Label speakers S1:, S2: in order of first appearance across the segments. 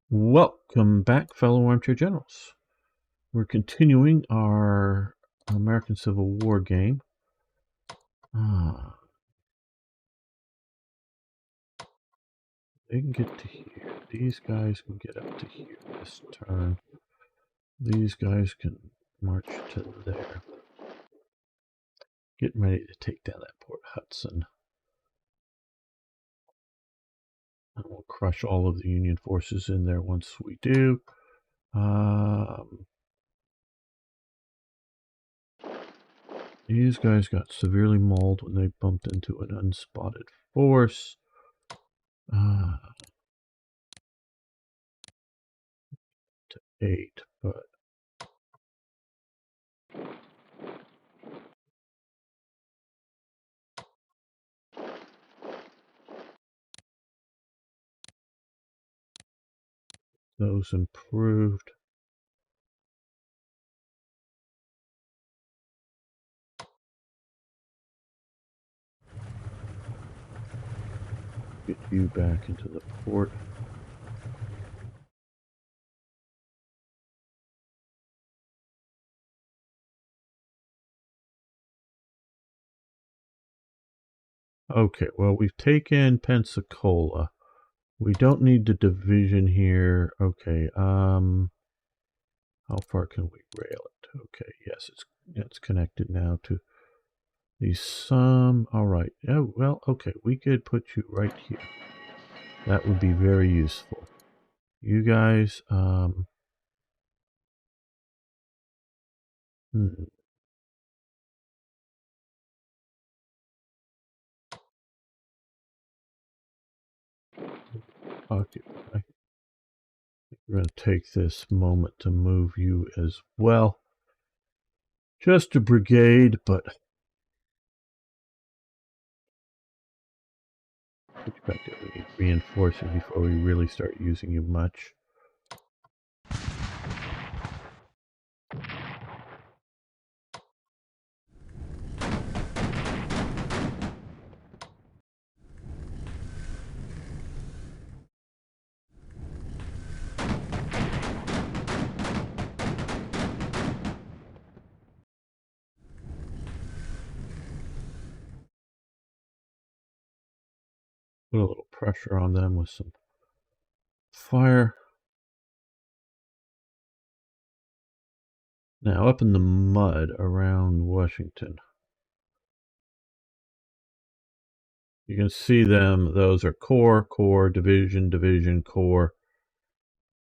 S1: Welcome back, fellow armchair generals. We're continuing our American Civil War game. They can get to here. These guys can get up to here this turn. These guys can march to there. Getting ready to take down that Port Hudson. And we'll crush all of the Union forces in there once we do. These guys got severely mauled when they bumped into an unspotted force. To 8, but those improved. Get you back into the port. Okay, well, we've taken Pensacola. We don't need the division here. Okay, how far can we rail it? Okay, yes, it's connected now to these all right. Oh, well, okay, we could put you right here. That would be very useful. You guys, occupy. We're going to take this moment to move you as well. Just a brigade, but we reinforce it before we really start using you much. Put a little pressure on them with some fire. Now up in the mud around Washington, you can see them. Those are corps, division, corps,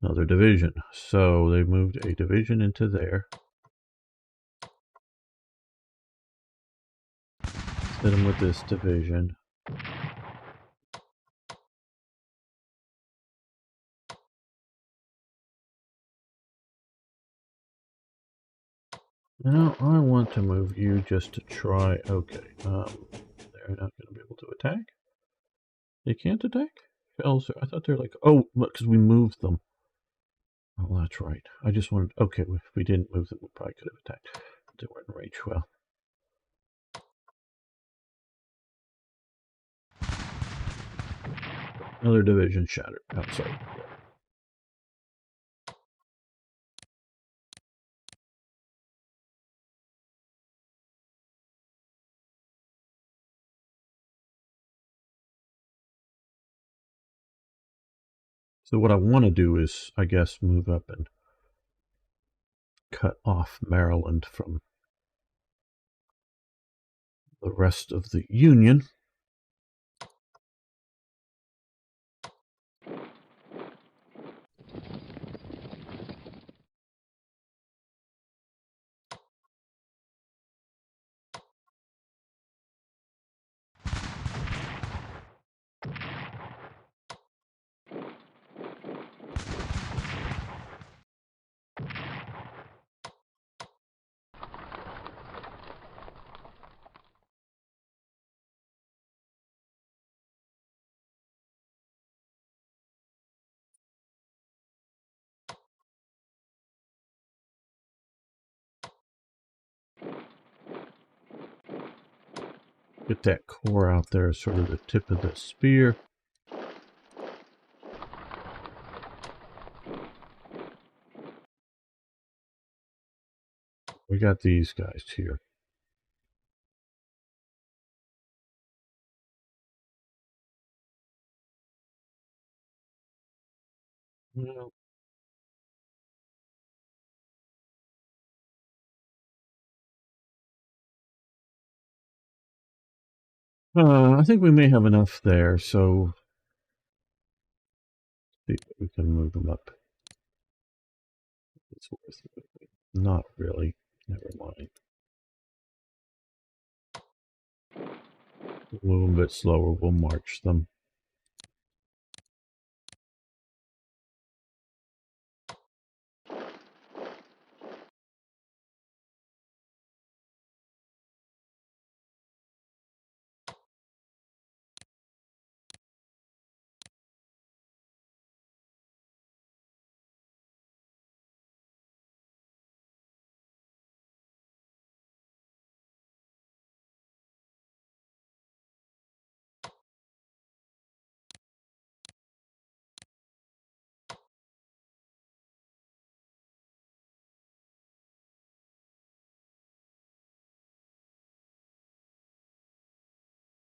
S1: another division. So they moved a division into there. Hit them with this division. Now I want to move you just to try. Okay, they're not going to be able to attack. They can't attack? Shells, I thought they're like, oh, because we moved them. Oh, that's right. I just wanted, okay, if we didn't move them, we probably could have attacked. They weren't in range well. Another division shattered outside. So what I want to do is, I guess, move up and cut off Maryland from the rest of the Union. Get that core out there, sort of the tip of the spear. We got these guys here. Well, I think we may have enough there, so see if we can move them up. It's worth it. Not really. Never mind. A little bit slower, we'll march them.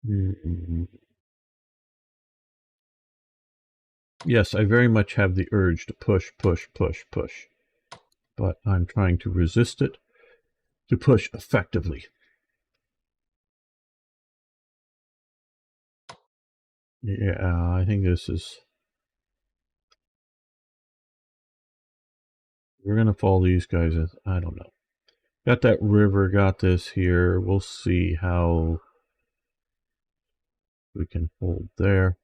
S1: Mm-hmm. Yes, I very much have the urge to push, push, push, push. But I'm trying to resist it to push effectively. Yeah, I think this is... We're going to fall these guys. I don't know. Got that river, got this here. We'll see how we can hold there.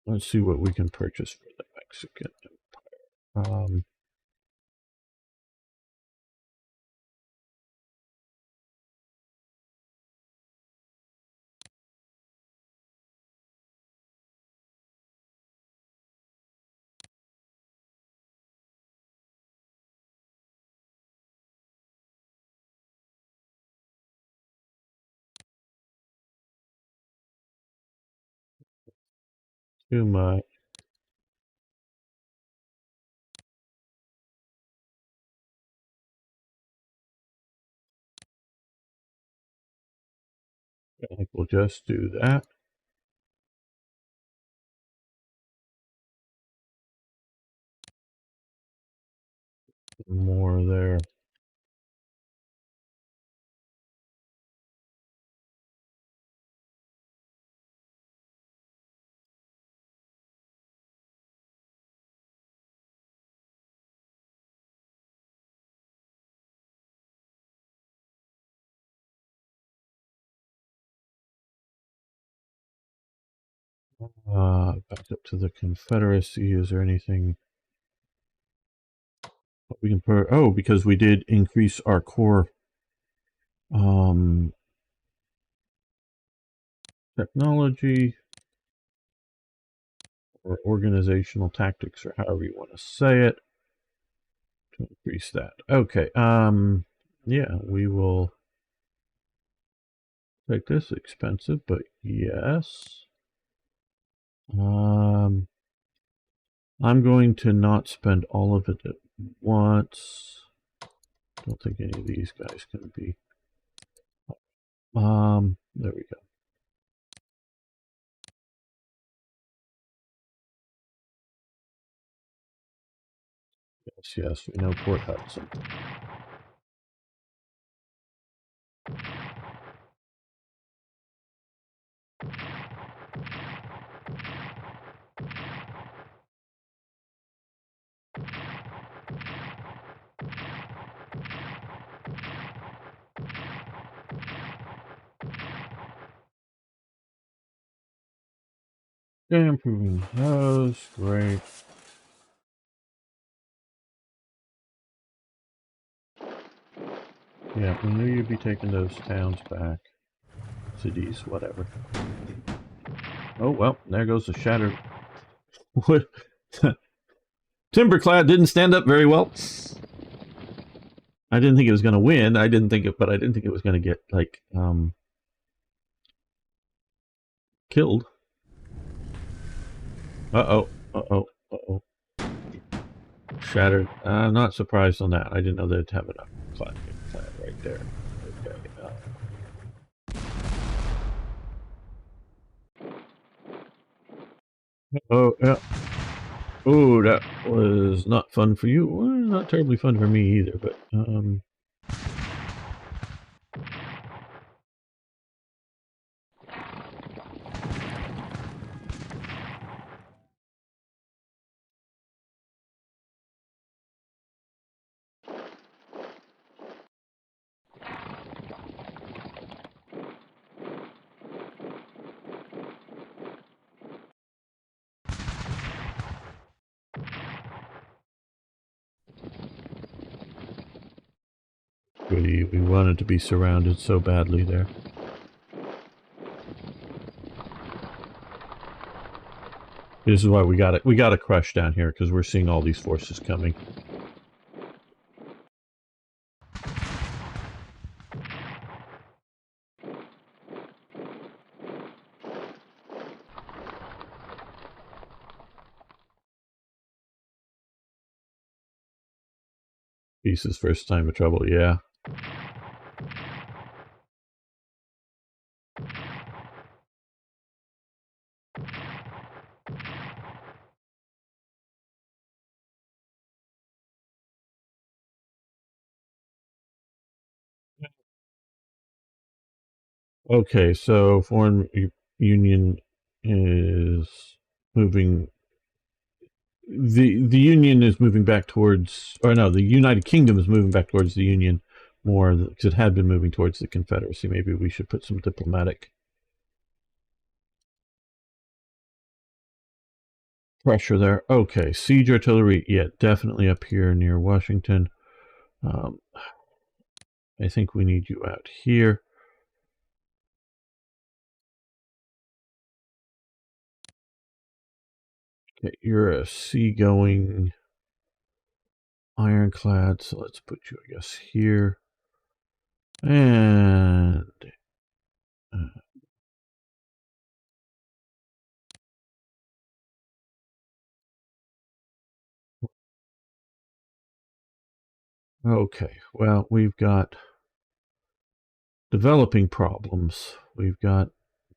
S1: Let's see what we can purchase for the Mexican Empire. Too much. I think we'll just do that. More there. Back up to the Confederacy. Is there anything we can put? Oh, because we did increase our core technology or organizational tactics, or however you want to say it, to increase that. Okay. Yeah, we will take this. Expensive, but yes. I'm going to not spend all of it at once. Don't think any of these guys can be. There we go. Yes, we know Port Hudson. Okay, improving those. Great. Yeah, we knew you'd be taking those towns back. Cities, whatever. Oh, well, there goes the shattered. Timberclad didn't stand up very well. I didn't think it was going to win. I didn't think it, but I didn't think it was going to get like killed. Uh-oh. Uh-oh. Uh-oh. Shattered. I'm not surprised on that. I didn't know they'd have enough clan right there. Okay. Oh, yeah. Oh, that was not fun for you. Well, not terribly fun for me either, but we wanted to be surrounded so badly there. This is why we got it. We got to crush down here because we're seeing all these forces coming. Peace's first time of trouble, yeah. Okay, so foreign union is moving. The union is moving back towards, or no, the United Kingdom is moving back towards the union more because it had been moving towards the Confederacy. Maybe we should put some diplomatic pressure there. Okay, siege artillery, yeah, definitely up here near Washington. I think we need you out here. Okay, you're a seagoing ironclad, so let's put you, I guess, here. And okay, well, we've got developing problems. We've got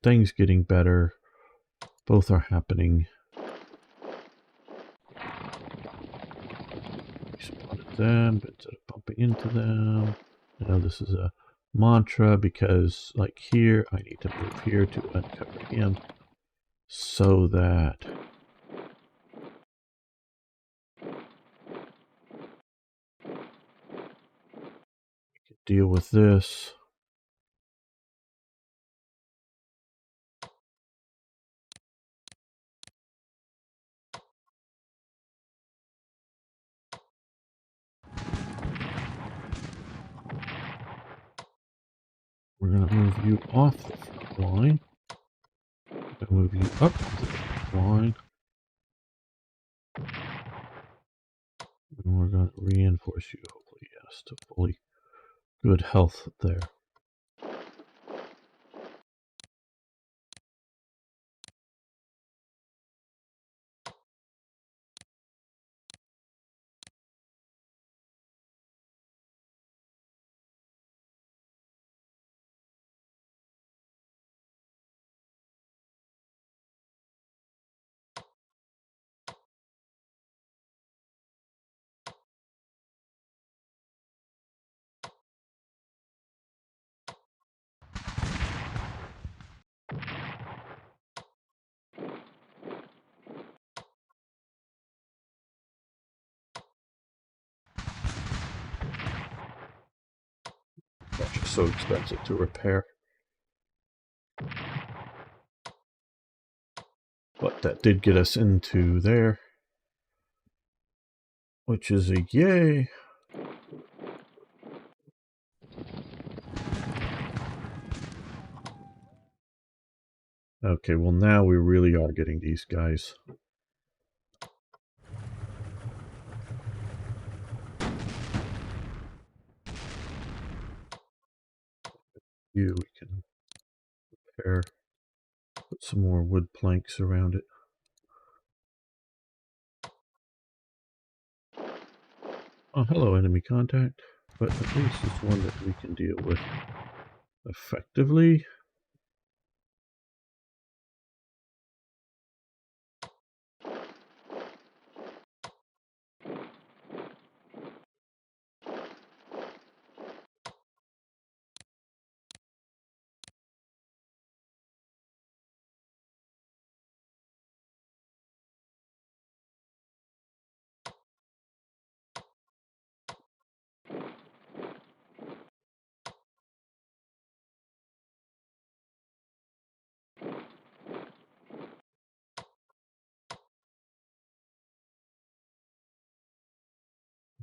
S1: things getting better. Both are happening. We spotted them, but instead of bumping into them. Now this is a mantra because, like here, I need to move here to uncover him so that we can deal with this. We're going to move you off the front line. We're going to move you up to the front line. And we're going to reinforce you, hopefully, yes, to fully good health there. That's just so expensive to repair. But that did get us into there, which is a yay. Okay, well now we really are getting these guys. We can repair, put some more wood planks around it. Oh, hello, enemy contact. But at least it's one that we can deal with effectively.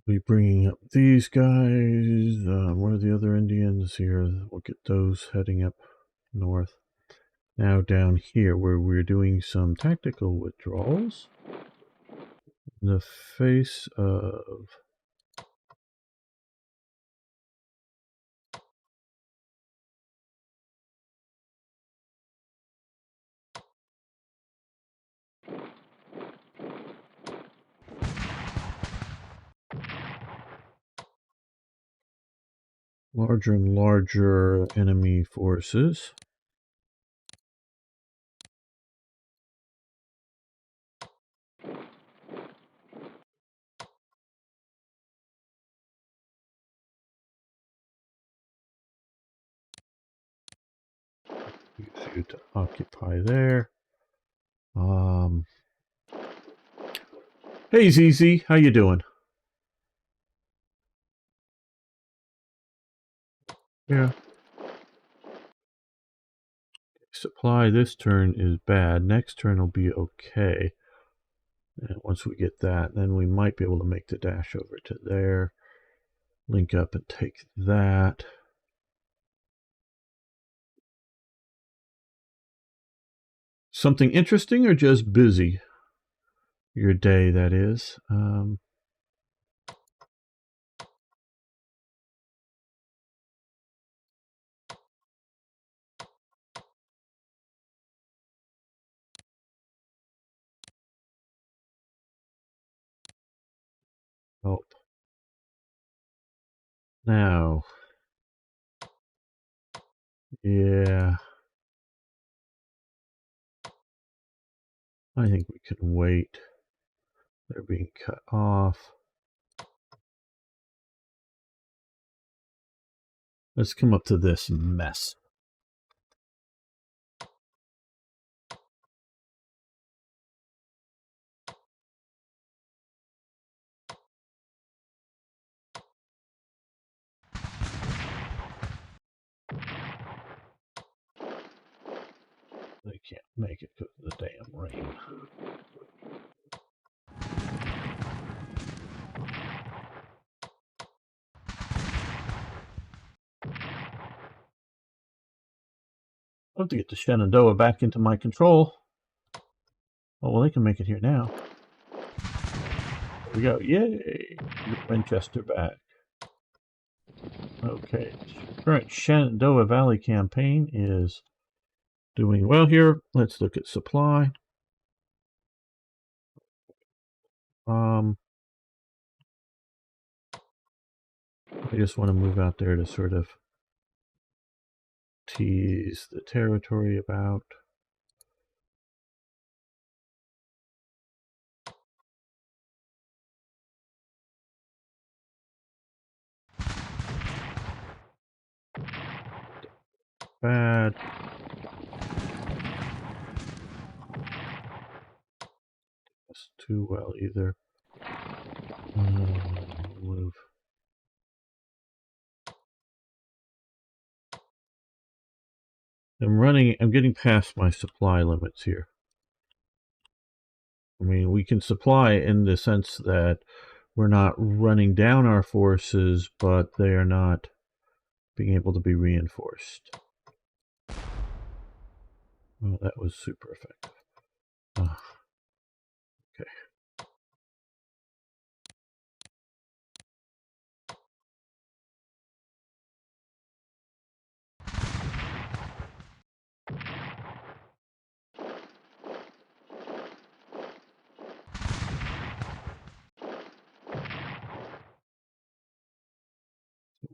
S1: Be bringing up these guys. Where are the other Indians here? We'll get those heading up north. Now down here, where we're doing some tactical withdrawals, in the face of larger and larger enemy forces. Use you to occupy there. Hey ZZ, how you doing? Yeah. Supply this turn is bad. Next turn will be okay. And once we get that, then we might be able to make the dash over to there. Link up and take that. Something interesting or just busy? Your day, that is. Oh. Now. Yeah. I think we can wait. They're being cut off. Let's come up to this mess. They can't make it because of the damn rain. I have to get the Shenandoah back into my control. Oh, well, they can make it here now. There we go. Yay! Get Winchester back. Okay. Current Shenandoah Valley campaign is doing well here. Let's look at supply. I just want to move out there to sort of tease the territory about. Bad. That's too well either. Move. I'm getting past my supply limits here. I mean, we can supply in the sense that we're not running down our forces, but they are not being able to be reinforced. Oh, that was super effective. Okay.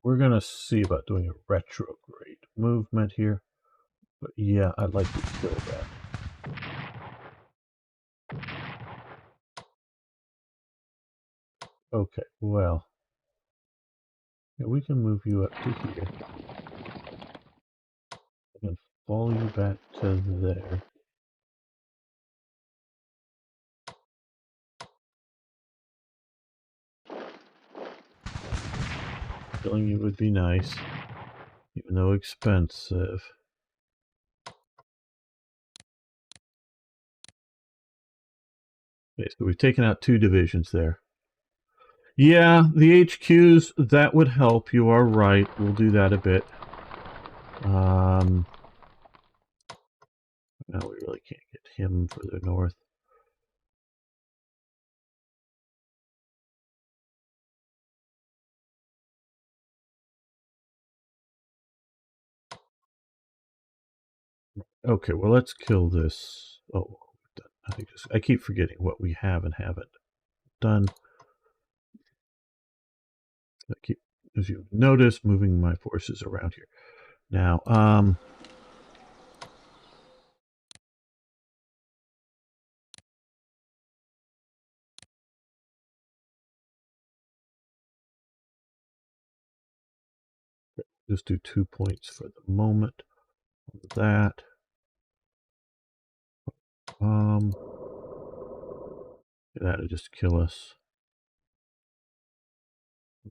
S1: we're going to see about doing a retrograde movement here. But yeah, I'd like to kill that. Okay, well, yeah, we can move you up to here. I can follow you back to there. Killing you would be nice, even though expensive. Okay, so we've taken out 2 divisions there. Yeah, the HQs, that would help. You are right. We'll do that a bit. No, we really can't get him further north. Okay, well, let's kill this. Oh, I keep forgetting what we have and haven't done. I keep, as you notice, moving my forces around here. Now, just do 2 points for the moment on that. That'll just kill us.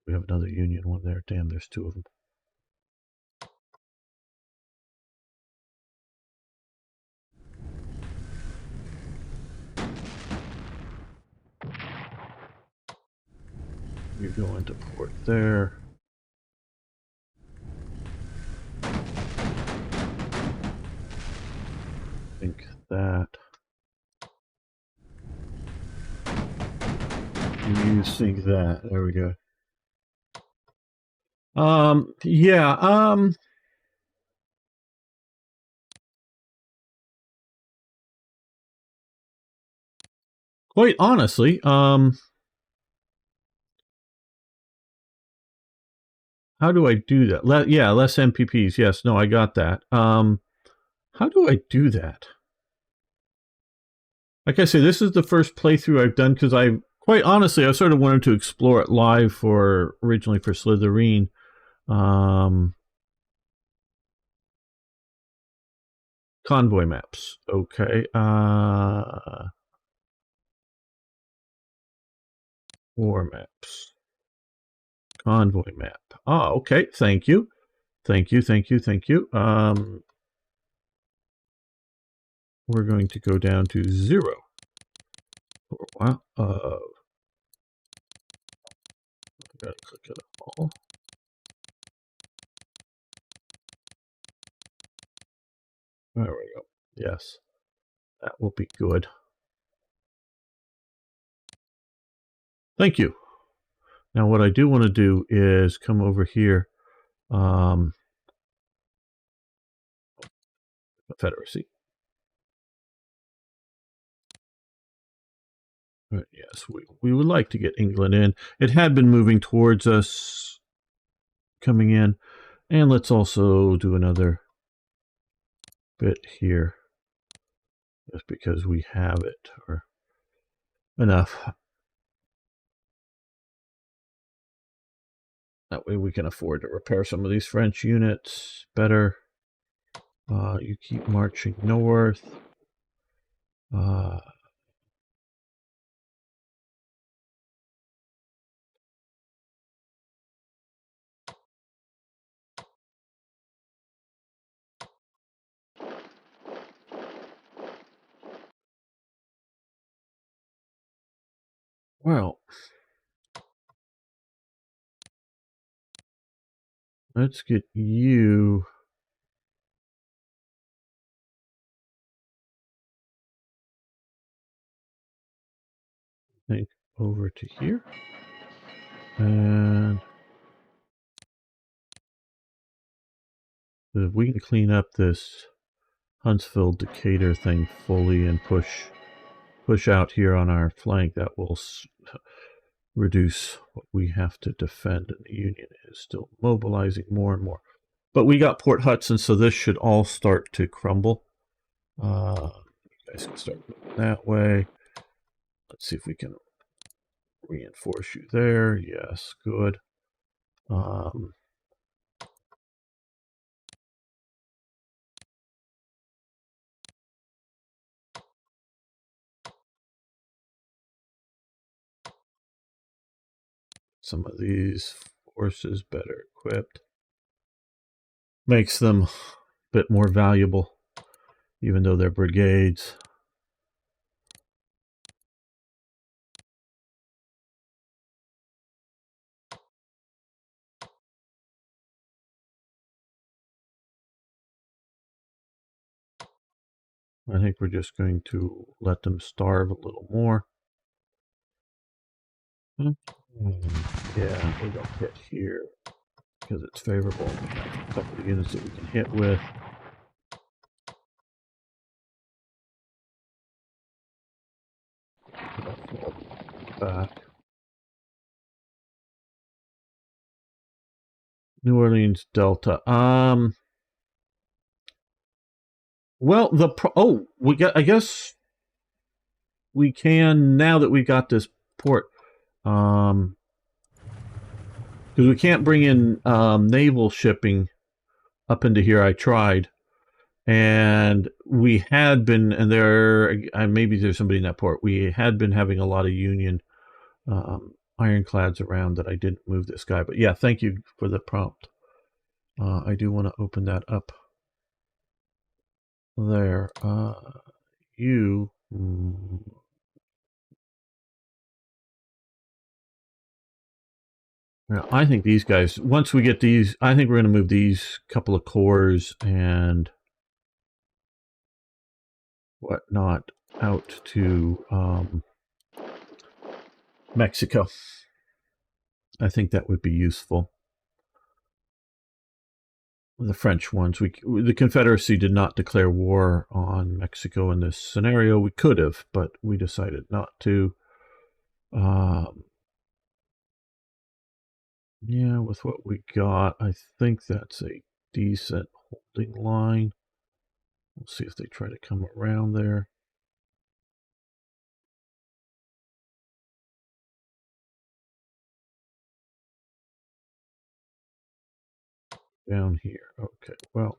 S1: We have another Union one there. Damn, there's 2 of them. You go into port there. Think that. You think that. There we go. Yeah, quite honestly, how do I do that? Yeah, less MPPs. Yes, no, I got that. How do I do that? Like I say, this is the first playthrough I've done because quite honestly, I sort of wanted to explore it live originally for Slytherin. Convoy maps. Okay. War maps. Convoy map. Ah, okay. Thank you. Thank you. We're going to go down to 0 for a while. Gotta click it all. There we go. Yes, that will be good. Thank you. Now, what I do want to do is come over here. Confederacy. Yes, we would like to get England in. It had been moving towards us, coming in. And let's also do another bit here, just because we have it, or enough. That way we can afford to repair some of these French units better. You keep marching north. Well, let's get you. I think over to here. And if we can clean up this Huntsville Decatur thing fully and push out here on our flank, that will reduce what we have to defend, and the Union is still mobilizing more and more. But we got Port Hudson, so this should all start to crumble. You guys can start moving that way. Let's see if we can reinforce you there. Yes, good. Some of these forces better equipped. Makes them a bit more valuable, even though they're brigades. I think we're just going to let them starve a little more. Yeah, we don't hit here because it's favorable. We have a couple of units that we can hit with. Back. New Orleans Delta. Well, I guess we can now that we got this port. Because we can't bring in naval shipping up into here. I tried, and we had been, and maybe there's somebody in that port. We had been having a lot of Union ironclads around that I didn't move this guy. But yeah, thank you for the prompt. I do want to open that up there. You. Yeah, I think these guys, once we get these, I think we're going to move these couple of corps and whatnot out to Mexico. I think that would be useful. The French ones, the Confederacy did not declare war on Mexico in this scenario. We could have, but we decided not to. Yeah, with what we got, I think that's a decent holding line. We'll see if they try to come around there. Down here. Okay, well,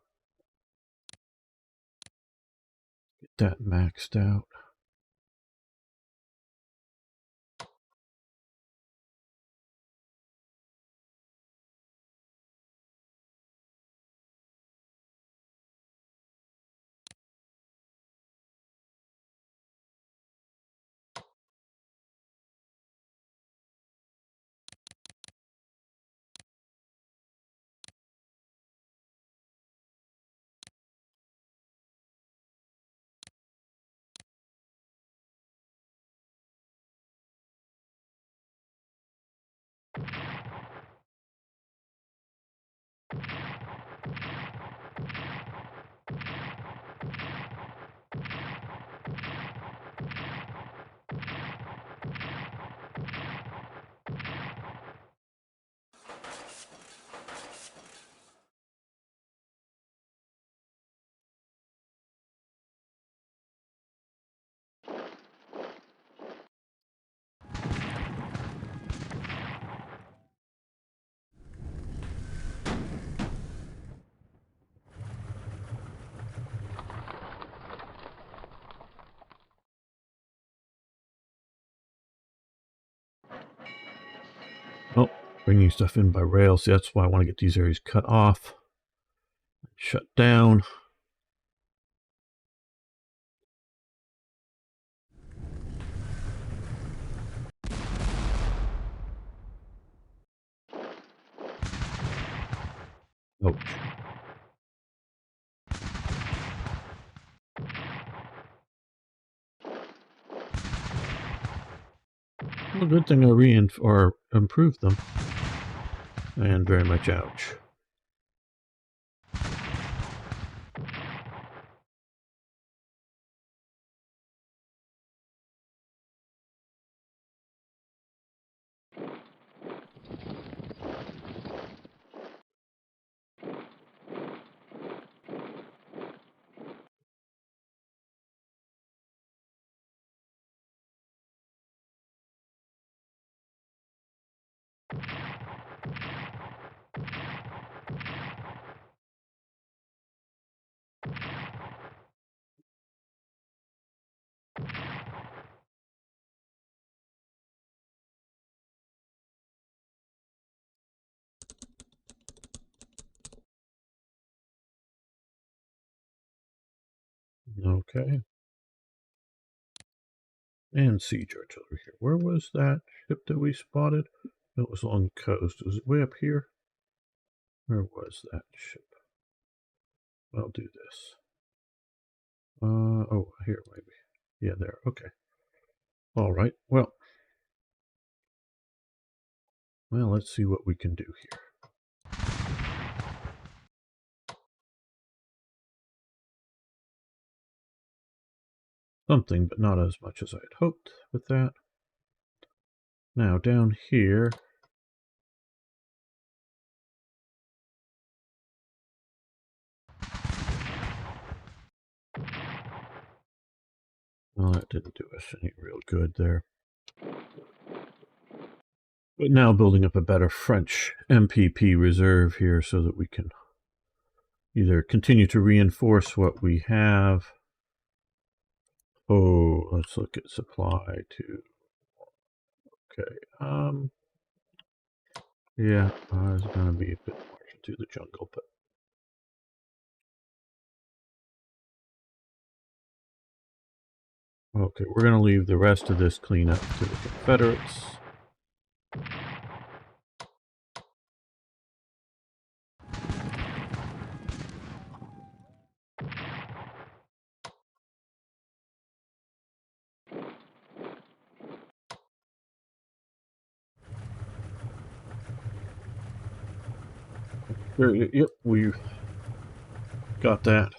S1: get that maxed out. Oh, bringing stuff in by rail. See, that's why I want to get these areas cut off, shut down. Ouch. Well, good thing I improved them. And very much ouch. Okay. And siege artillery here. Where was that ship that we spotted? It was along the coast. Was it way up here? Where was that ship? I'll do this. Oh, here maybe. Yeah, there. Okay. All right. Well, let's see what we can do here. Something, but not as much as I had hoped with that. Now, down here... Well, that didn't do us any real good there. But now building up a better French MPP reserve here so that we can either continue to reinforce what we have. Oh, let's look at supply too. Okay. Yeah, it's going to be a bit marching through the jungle, but okay, we're going to leave the rest of this cleanup to the Confederates. Yep, we've got that.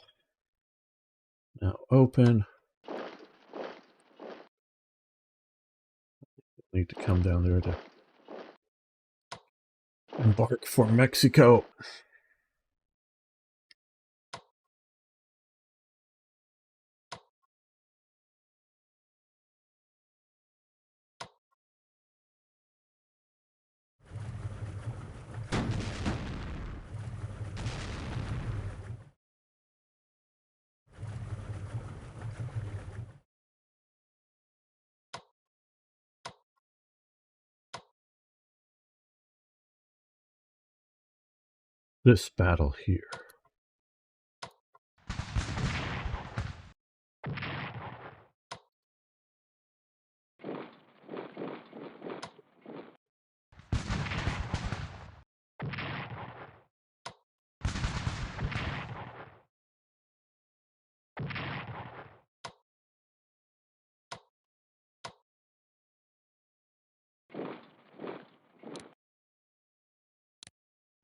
S1: Now open. Need to come down there to embark for Mexico. This battle here.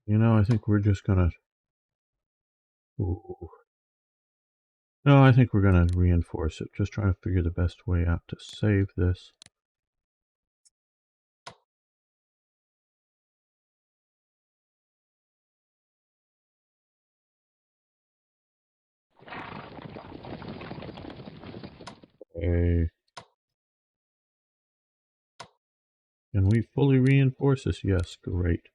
S1: You know, I think we're just gonna... Ooh. No, I think we're gonna reinforce it. Just trying to figure the best way out to save this. Okay. Can we fully reinforce this? Yes, great.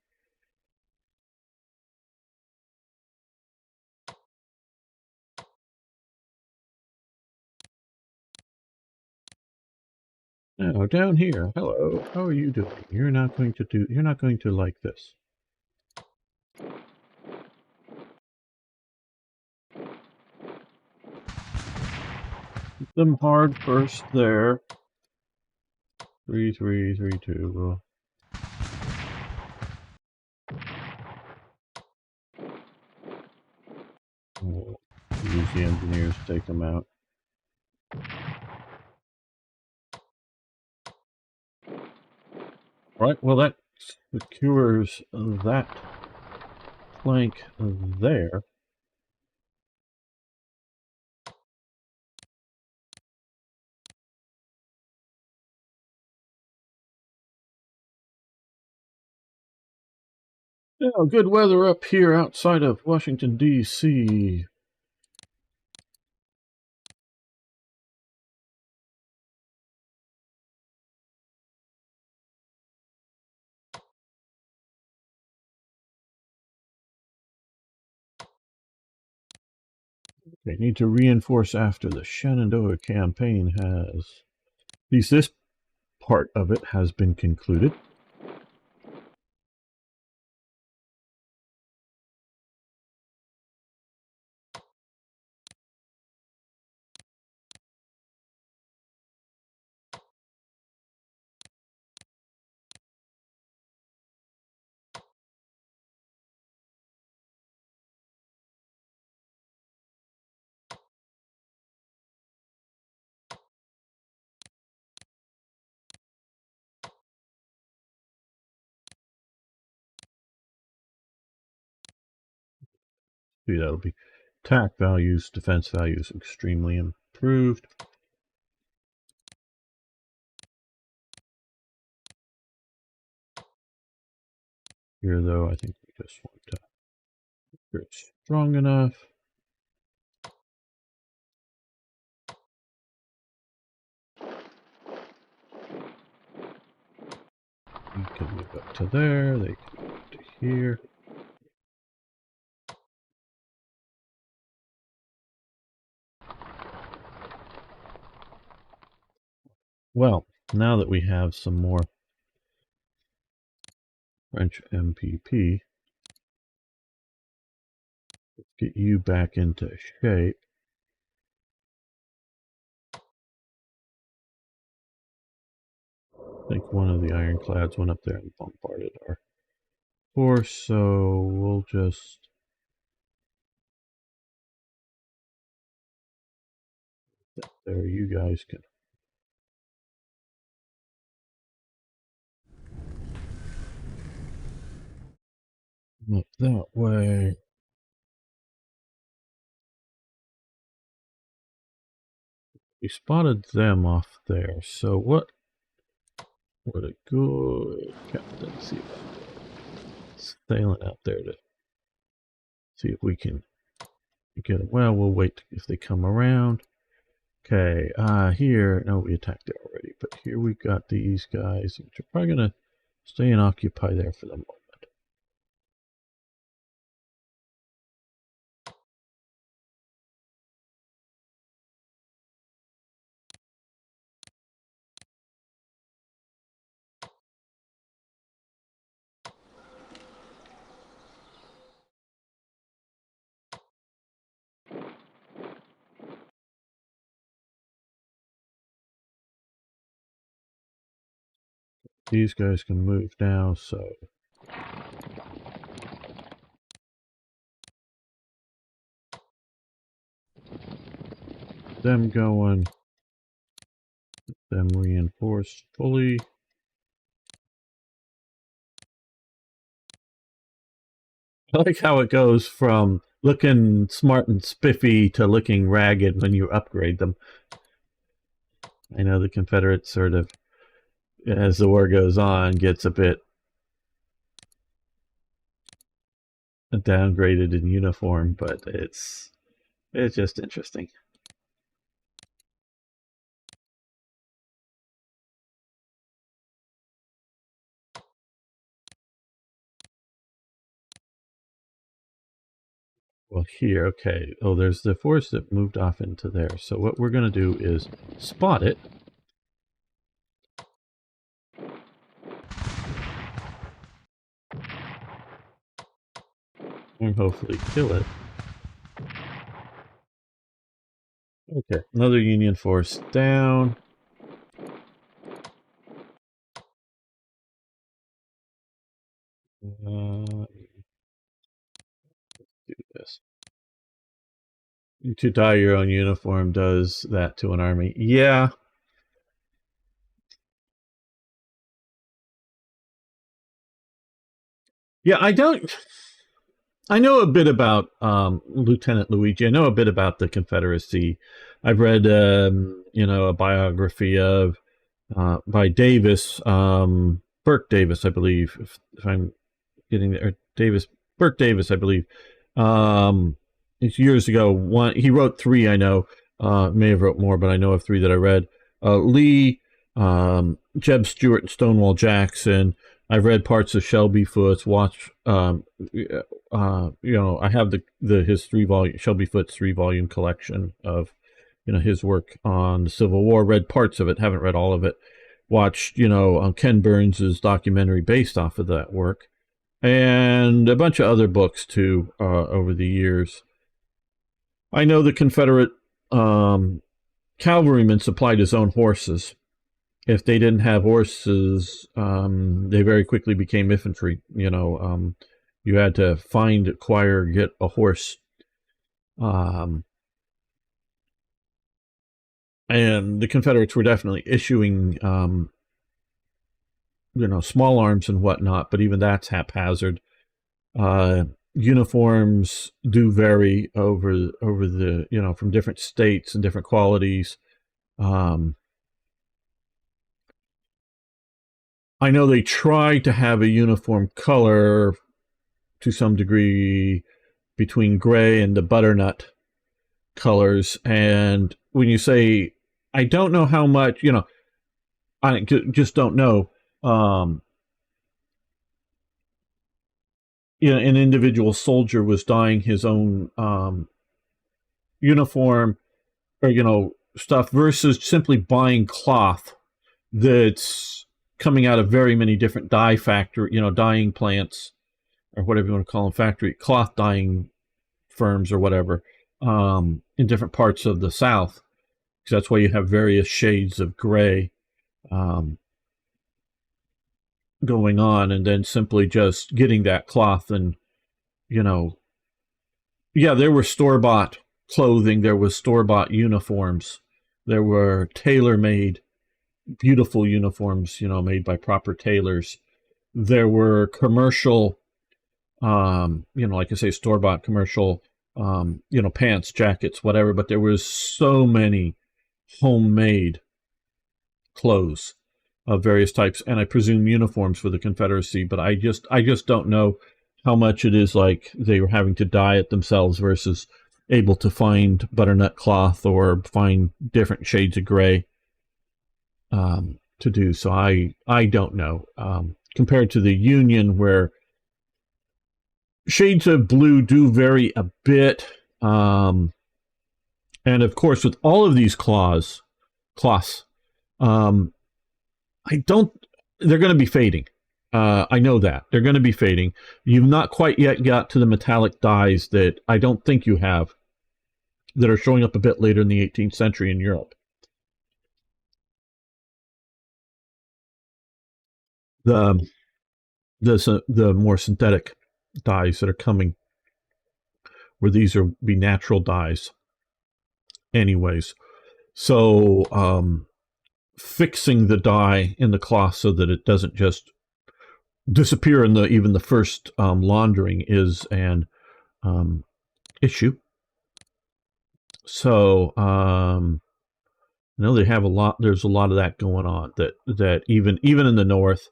S1: Now, down here, hello, how are you doing? You're not going to like this. Hit them hard first there. 3, 3, 3, 2. We'll use the engineers to take them out. Right, well that secures that flank there. Yeah, good weather up here outside of Washington, D.C. They need to reinforce after the Shenandoah campaign has, at least this part of it has been concluded. See, that'll be attack values, defense values extremely improved. Here, though, I think we just want to make it strong enough. You can move up to there, they can move up to here. Well, now that we have some more French MPP, let's get you back into shape. I think one of the ironclads went up there and bombarded our force, so we'll just there, you guys can come up that way. We spotted them off there, so what would a good captain see about sailing out there to see if we can get them? Well, we'll wait if they come around. Okay, here, no, we attacked it already, but here we've got these guys, which are probably going to stay and occupy there for the moment. These guys can move now, so them going, them reinforced fully. I like how it goes from looking smart and spiffy to looking ragged when you upgrade them. I know the Confederates sort of, as the war goes on, gets a bit downgraded in uniform, but it's just interesting. Well, here, okay. Oh, there's the force that moved off into there. So what we're going to do is spot it. And hopefully kill it. Okay, another Union force down. Let's do this. To dye your own uniform does that to an army. Yeah. Yeah, I know a bit about Lieutenant Luigi. I know a bit about the Confederacy. I've read, a biography of by Davis, Burke Davis, I believe, if I'm getting there, Burke Davis, I believe. It's years ago. He wrote 3. I know, may have wrote more, but I know of 3 that I read. Lee, Jeb Stuart, and Stonewall Jackson. I've read parts of Shelby Foote's, I have his 3 volume Shelby Foote's 3 volume collection of his work on the Civil War. Read parts of it, haven't read all of it. Watched Ken Burns's documentary based off of that work, and a bunch of other books too over the years. I know the Confederate cavalryman supplied his own horses. If they didn't have horses, they very quickly became infantry. You had to find, acquire, get a horse. And the Confederates were definitely issuing, small arms and whatnot, but even that's haphazard. Uniforms do vary over the from different states and different qualities. I know they try to have a uniform color to some degree between gray and the butternut colors. And when you say, I don't know how much, I just don't know. An individual soldier was dyeing his own uniform or stuff versus simply buying cloth that's coming out of very many different dye factory, dyeing plants or whatever you want to call them, factory cloth dyeing firms or whatever, in different parts of the South, because that's why you have various shades of gray going on, and then simply just getting that cloth and there were store-bought clothing, there was store-bought uniforms, there were tailor-made beautiful uniforms, made by proper tailors. There were commercial, like I say, store-bought commercial, pants, jackets, whatever. But there was so many homemade clothes of various types, and I presume uniforms for the Confederacy. But I just don't know how much it is like they were having to dye it themselves versus able to find butternut cloth or find different shades of gray to do. So I don't know. Compared to the Union, where shades of blue do vary a bit, and of course with all of these cloths, I don't. They're going to be fading. I know that they're going to be fading. You've not quite yet got to the metallic dyes that I don't think you have, that are showing up a bit later in the 18th century in Europe. The the more synthetic dyes that are coming, where these are be natural dyes, anyways. So fixing the dye in the cloth so that it doesn't just disappear in even the first laundering is an issue. So they have a lot. There's a lot of that going on. That even in the North,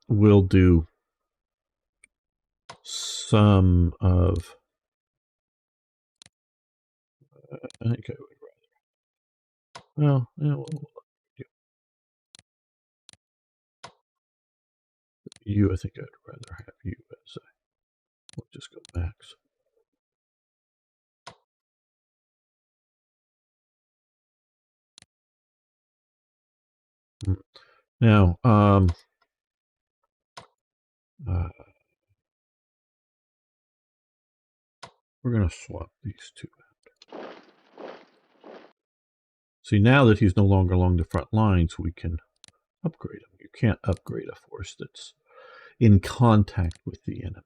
S1: will do some of. I think I would rather. Well, you. I think I'd rather have you as a. We'll just go max. Now, we're going to swap these two out. See, now that he's no longer along the front lines, we can upgrade him. You can't upgrade a force that's in contact with the enemy.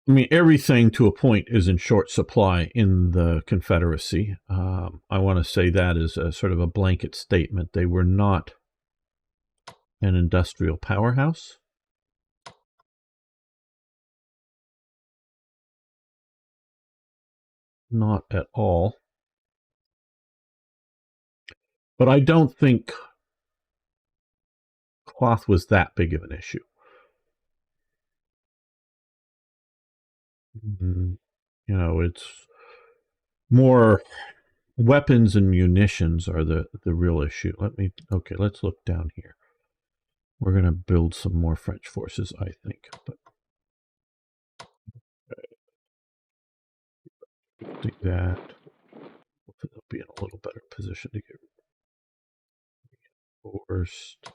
S1: I mean, everything to a point is in short supply in the Confederacy. I want to say that is a sort of a blanket statement. They were not an industrial powerhouse. Not at all. But I don't think cloth was that big of an issue. You know, it's more weapons and munitions are the real issue. Okay, let's look down here. We're going to build some more French forces, I think. But do that. Hopefully they'll be in a little better position to get reinforced.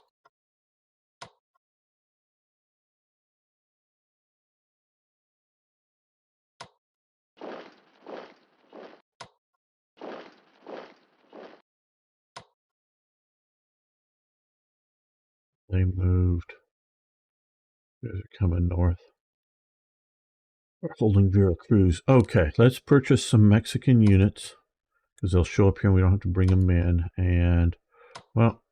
S1: They moved. They're coming north. We're holding Veracruz. Okay, let's purchase some Mexican units because they'll show up here and we don't have to bring them in. And, well,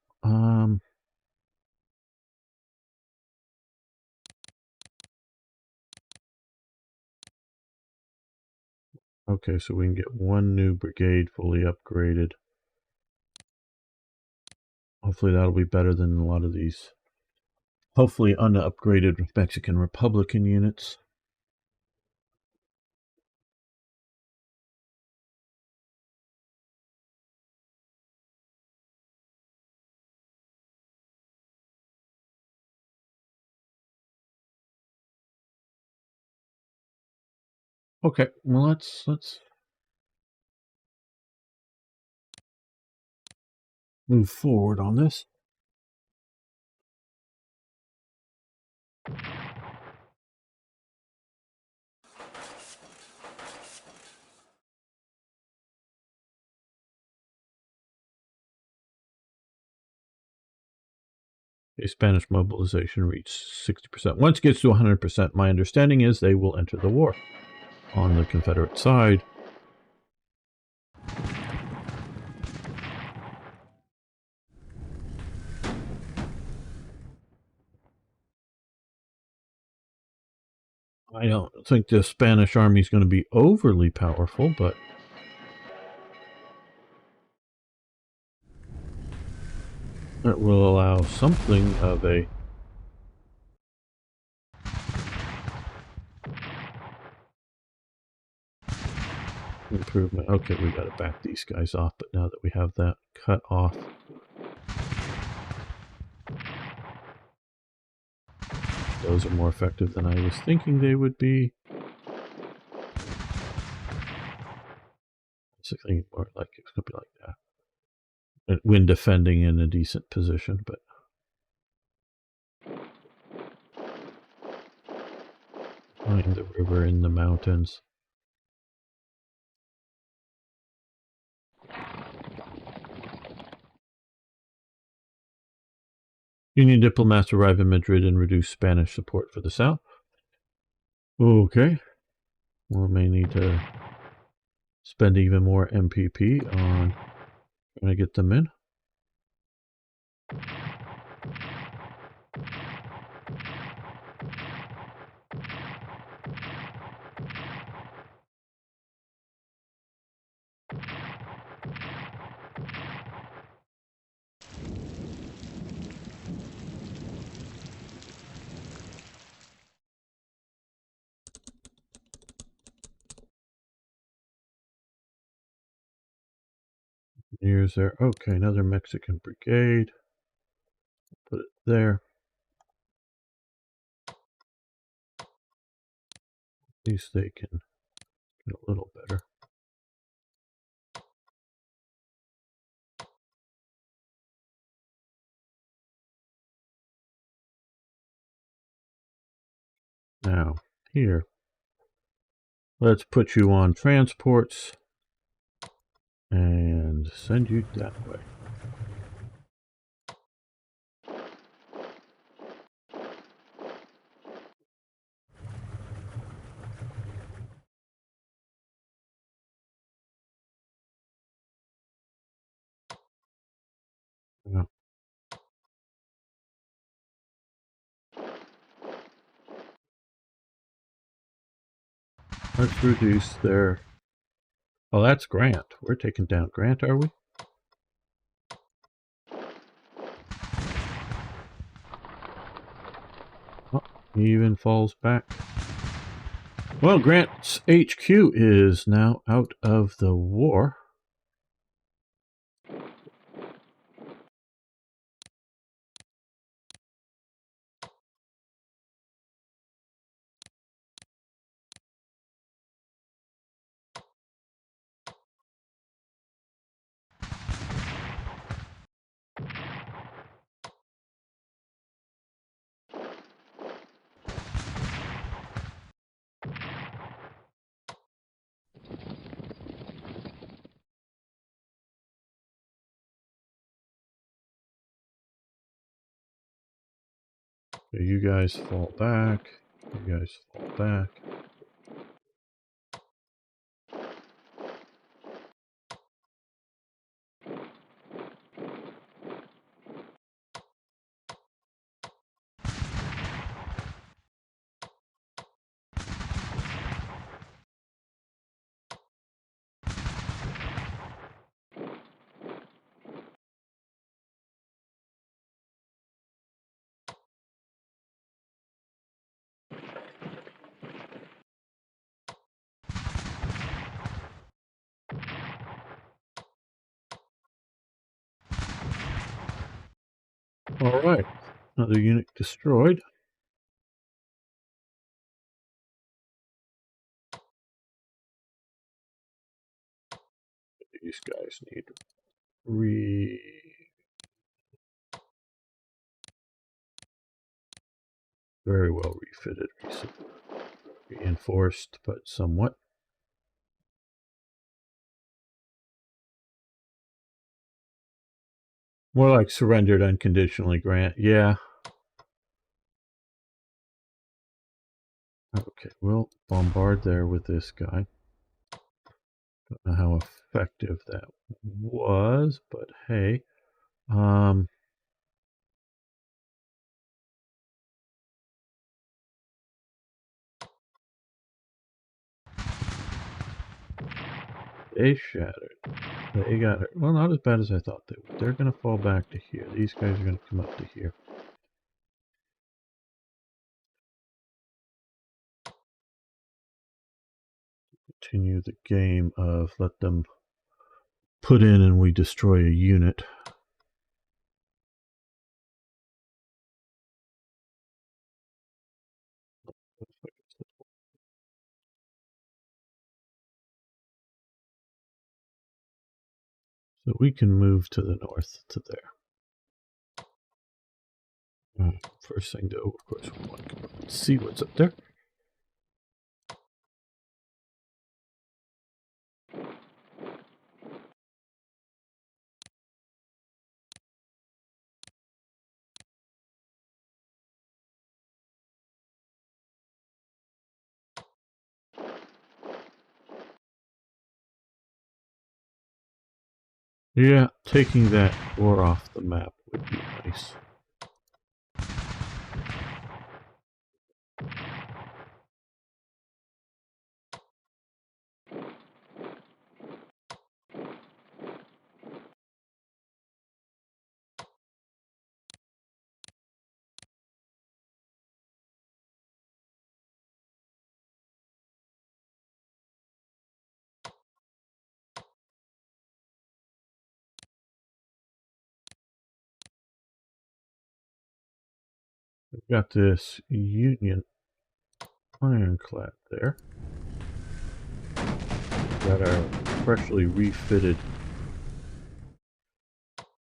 S1: okay, so we can get one new brigade fully upgraded. Hopefully that'll be better than a lot of these, hopefully unupgraded Mexican Republican units. Okay, well let's move forward on this. A Spanish mobilization reached 60%. Once it gets to 100%, my understanding is they will enter the war on the Confederate side. I don't think the Spanish army is going to be overly powerful, but it will allow something of a improvement. Okay, we got to back these guys off, but now that we have that cut off, those are more effective than I was thinking they would be. It's more like it's going to be like that. When defending in a decent position, but behind the river in the mountains. Union diplomats arrive in Madrid and reduce Spanish support for the South. Okay. We may need to spend even more MPP on trying to get them in. Here's there. Okay, another Mexican brigade. Put it there. At least they can get a little better. Now, here. Let's put you on transports and send you that way. Yeah. Let's reduce their... Oh, that's Grant. We're taking down Grant, are we? Oh, he even falls back. Well, Grant's HQ is now out of the war. So you guys fall back. You guys fall back. All right, another unit destroyed. These guys need very well refitted, reinforced, but somewhat. More like surrendered unconditionally, Grant. Yeah. Okay, we'll bombard there with this guy. Don't know how effective that was, but hey. They shattered. They got hurt. Well, not as bad as I thought they would. They're going to fall back to here. These guys are going to come up to here. Continue the game of let them put in and we destroy a unit. So we can move to the north to there. First thing to, of course, we want to see what's up there. Yeah, taking that war off the map would be nice. We've got this Union ironclad there. We've got our freshly refitted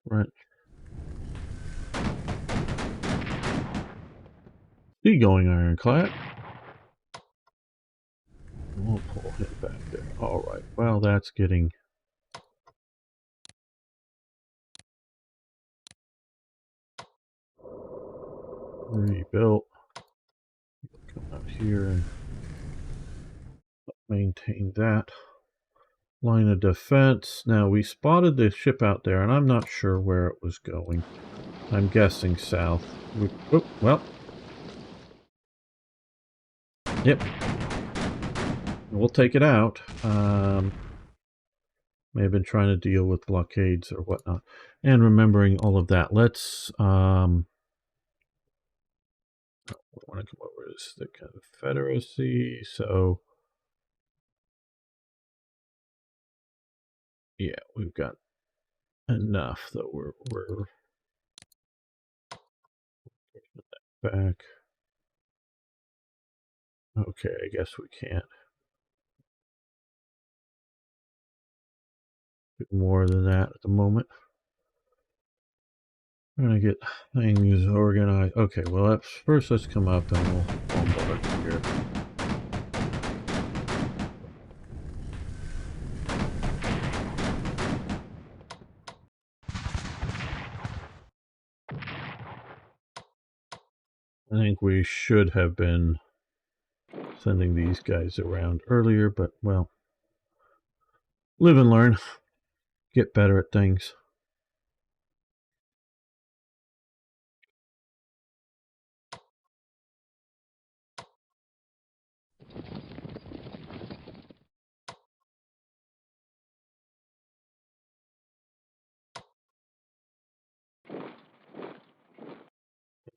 S1: French seagoing ironclad. We'll pull him back there. All right. Well, that's getting rebuilt. Come out here and maintain that line of defense. Now, we spotted the ship out there, and I'm not sure where it was going. I'm guessing south. Oh, well. Yep. We'll take it out. May have been trying to deal with blockades or whatnot. And remembering all of that, let's We want to come over is the Confederacy, so yeah, we've got enough that we're back. Okay, I guess we can't do more than that at the moment. I'm gonna get things organized. Okay, well, first let's come up and we'll bombard here. I think we should have been sending these guys around earlier, but well, live and learn, get better at things.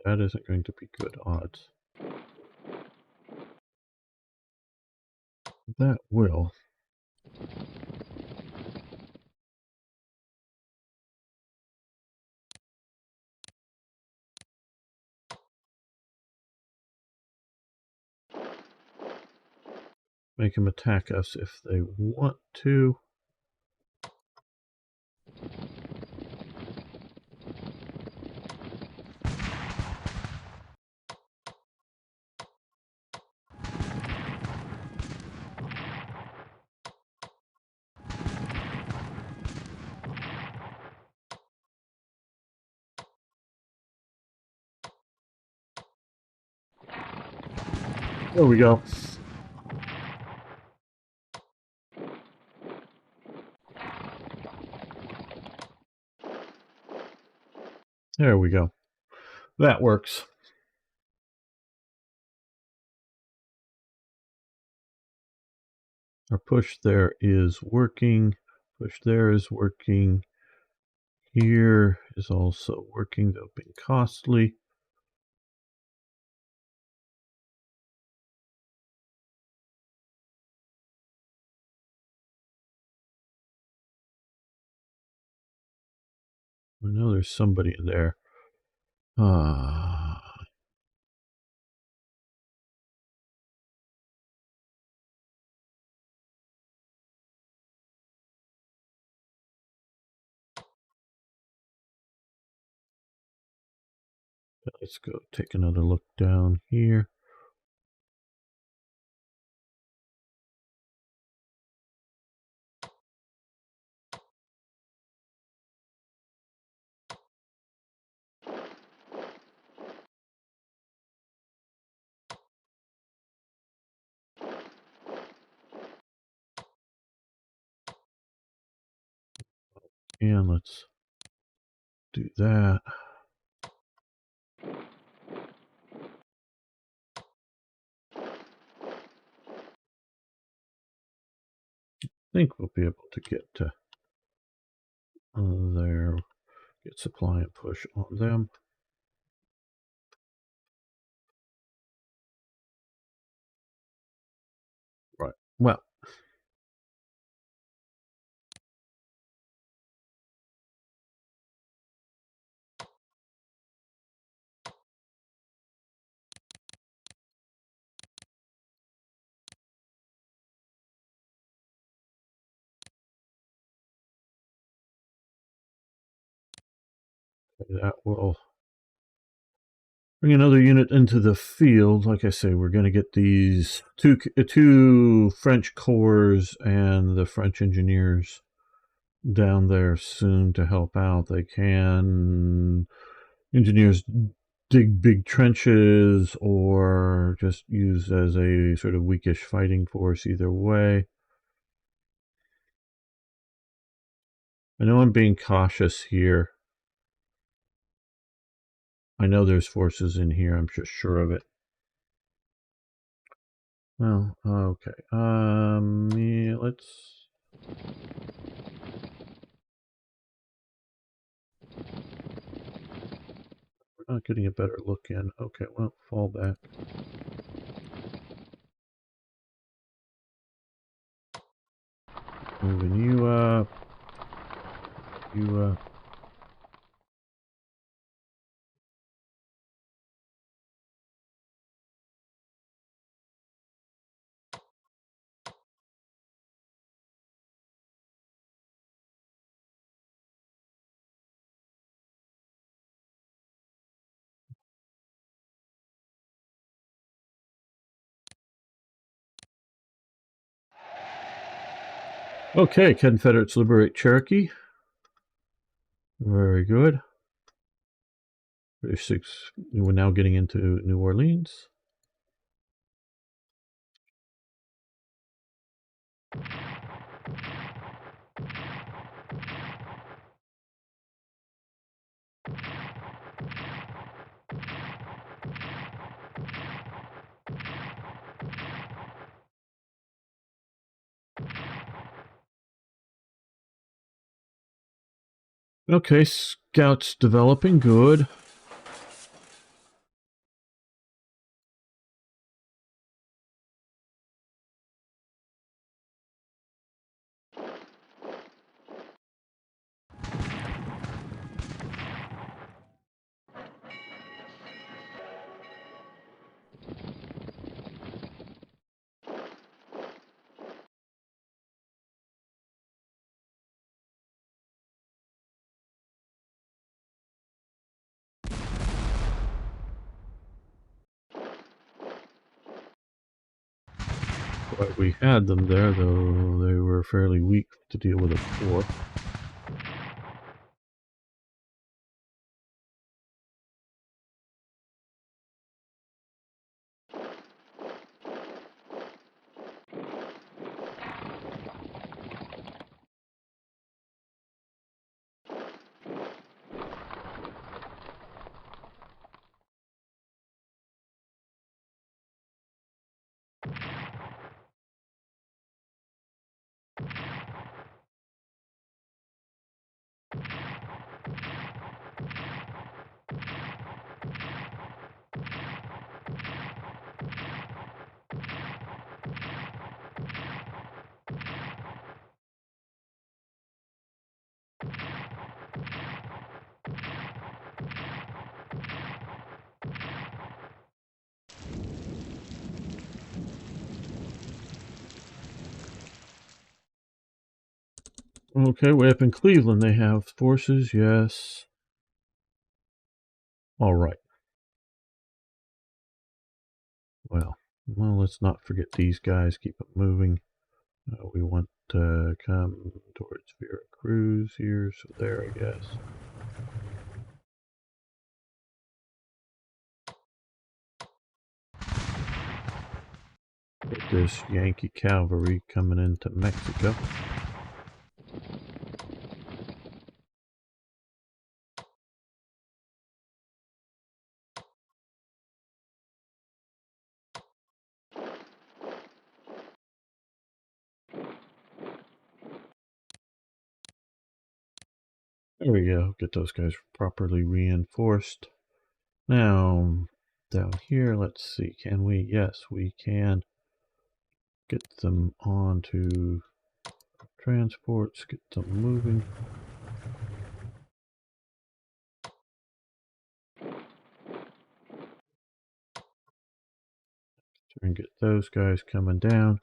S1: That isn't going to be good odds. That will. Make them attack us if they want to. There we go. There we go. That works. Our push there is working. Push there is working. Here is also working, though being costly. I know there's somebody in there. Let's go take another look down here. And let's do that. I think we'll be able to get to there, get supply and push on them. Right. Well, that will bring another unit into the field. Like I say, we're going to get these two French corps and the French engineers down there soon to help out. They can engineers dig big trenches or just use as a sort of weakish fighting force either way. I know I'm being cautious here. I know there's forces in here, I'm just sure of it. Well, okay. Yeah, let's We're not getting a better look in. Okay, well, fall back. Moving you up. You up. Okay, Confederates liberate Cherokee. Very good. We're now getting into New Orleans. Okay, scouts developing. Good. But we had them there, though they were fairly weak to deal with a four. Okay, way up in Cleveland they have forces, yes. All right. Well, let's not forget these guys. Keep it moving. We want to come towards Veracruz here, so there, I guess. Get this Yankee cavalry coming into Mexico. There we go. Get those guys properly reinforced. Now, down here, let's see. Can we? Yes, we can get them onto transports, get them moving. Try and get those guys coming down.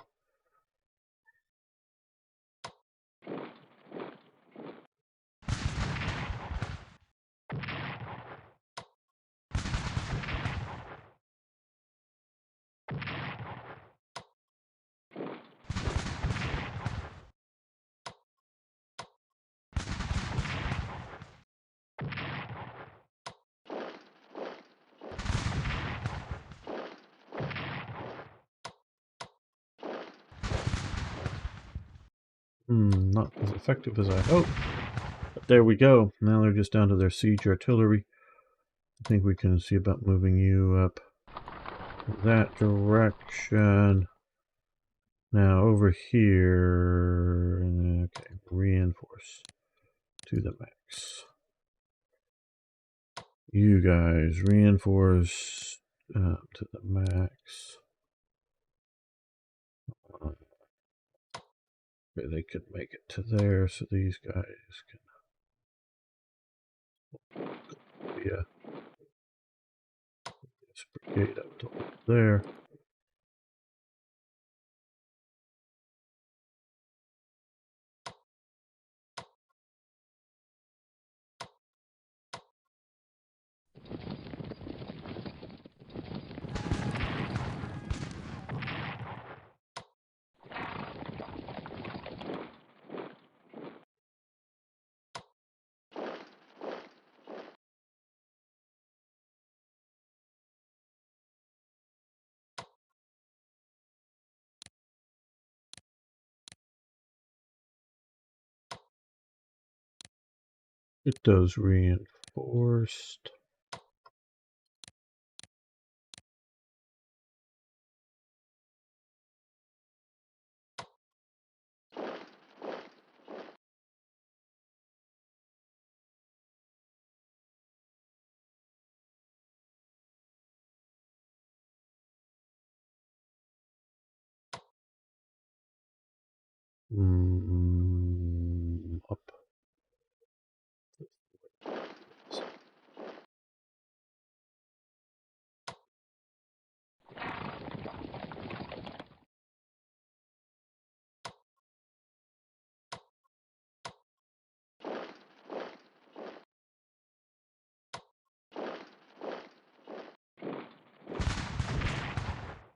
S1: Not as effective as I hoped. But there we go. Now they're just down to their siege artillery. I think we can see about moving you up that direction. Now over here, okay, reinforce to the max. You guys reinforce to the max. Okay, they could make it to there, so these guys can this brigade up to there. Get those reinforced. Up.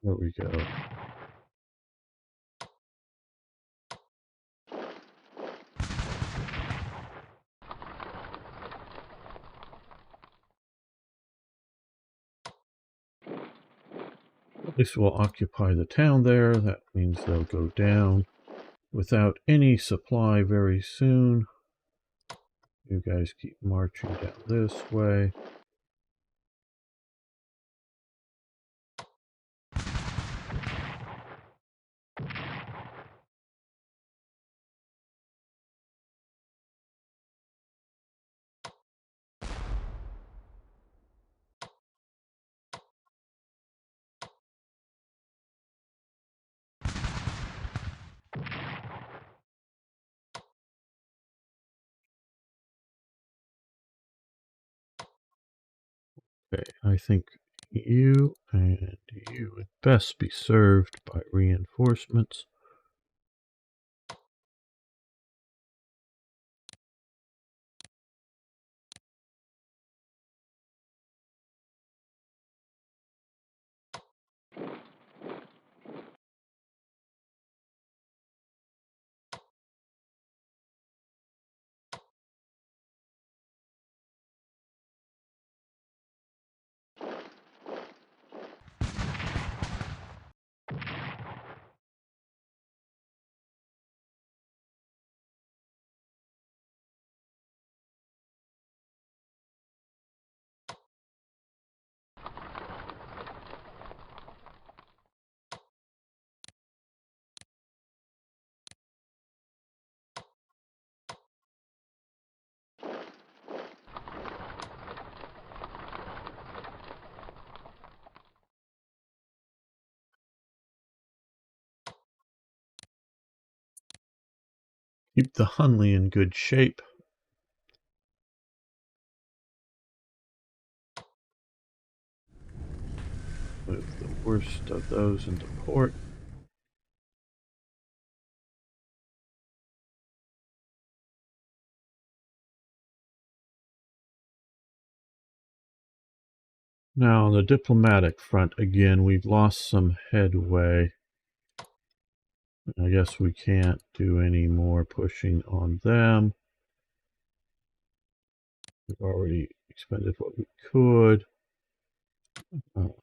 S1: There we go. At least we'll occupy the town there. That means they'll go down without any supply very soon. You guys keep marching down this way. Okay, I think you and you would best be served by reinforcements. Keep the Hunley in good shape. Move the worst of those into port. Now, on the diplomatic front, again, we've lost some headway. I guess we can't do any more pushing on them. We've already expended what we could. To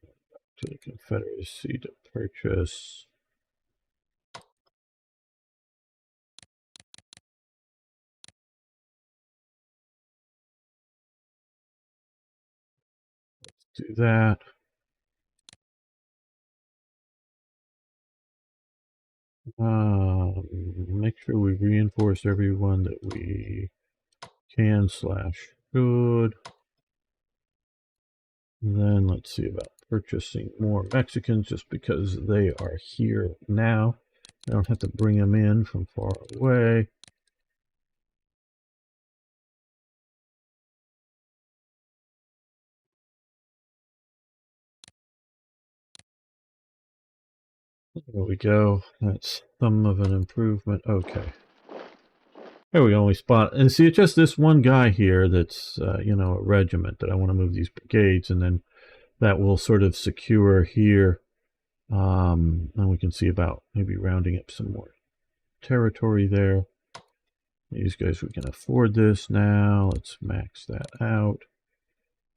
S1: the Confederacy to purchase. Let's do that. Make sure we reinforce everyone that we can / should. Then let's see about purchasing more Mexicans just because they are here now. I don't have to bring them in from far away. There we go. That's some of an improvement. Okay. There we go. We spot, and see, it's just this one guy here that's, you know, a regiment that I want to move these brigades, and then that will sort of secure here. And we can see about maybe rounding up some more territory there. These guys, we can afford this now. Let's max that out.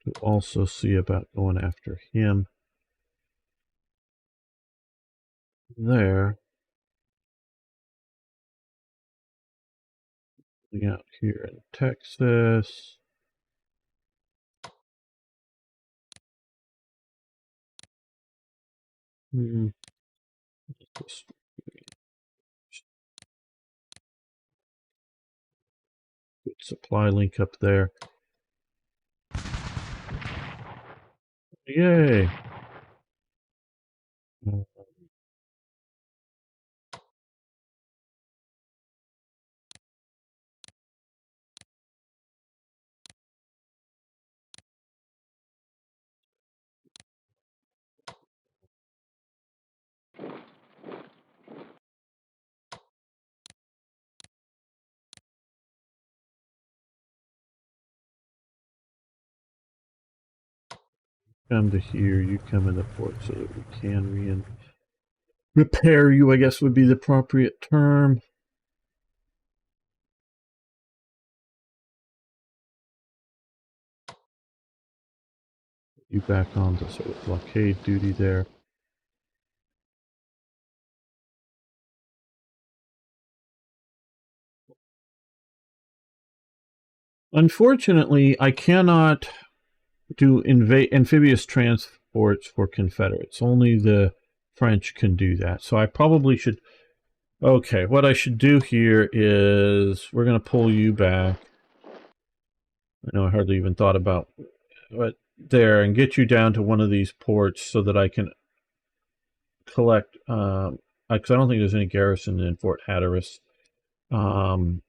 S1: We'll also see about going after him there. Out here in Texas. Good supply link up there. Yay! Come to here, you come in the port so that we can repair you, I guess would be the appropriate term. You back on to sort of blockade duty there. Unfortunately, I cannot do amphibious transports for Confederates. Only the French can do that. So I probably should... Okay, what I should do here is we're going to pull you back. I know I hardly even thought about but there, and get you down to one of these ports so that I can collect, because I don't think there's any garrison in Fort Hatteras, and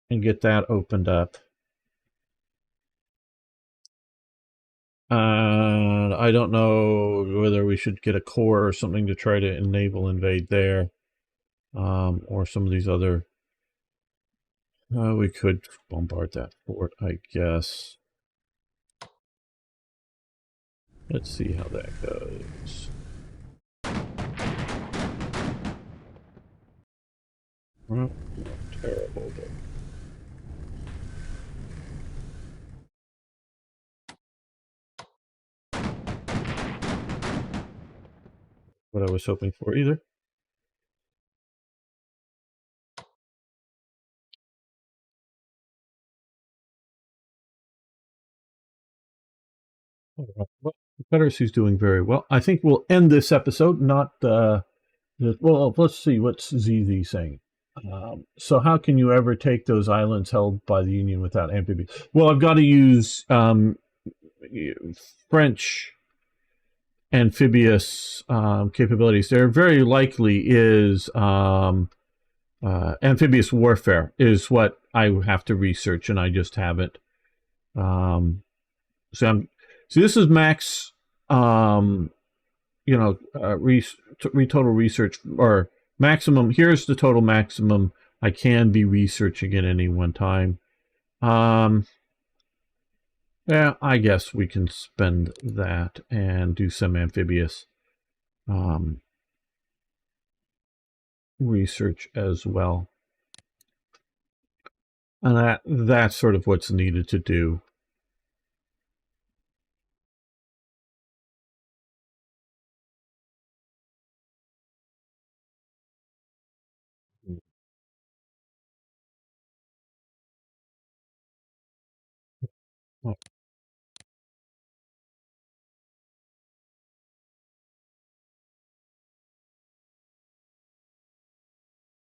S1: get that opened up. I don't know whether we should get a corps or something to try to enable invade there, or some of these other. We could bombard that fort, I guess. Let's see how that goes. Well, not terrible, but what I was hoping for either. Well, Confederacy's doing very well. I think we'll end this episode. Not well. Let's see what's ZZ saying. So how can you ever take those islands held by the Union without amphibious? Well, I've got to use French amphibious capabilities. There very likely is amphibious warfare is what I have to research, and I just haven't. So this is max, total research, or maximum. Here's the total maximum I can be researching at any one time. Yeah, I guess we can spend that and do some amphibious research as well. And that's sort of what's needed to do.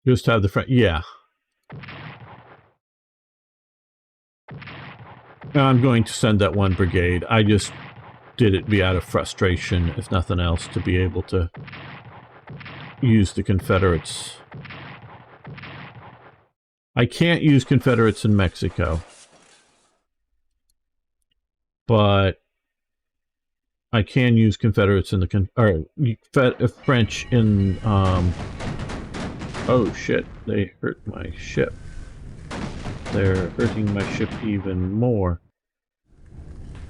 S1: Just have the front, yeah. I'm going to send that one brigade. I just did it be out of frustration, if nothing else, to be able to use the Confederates. I can't use Confederates in Mexico, but I can use Confederates in the French in. Oh shit! They hurt my ship. They're hurting my ship even more.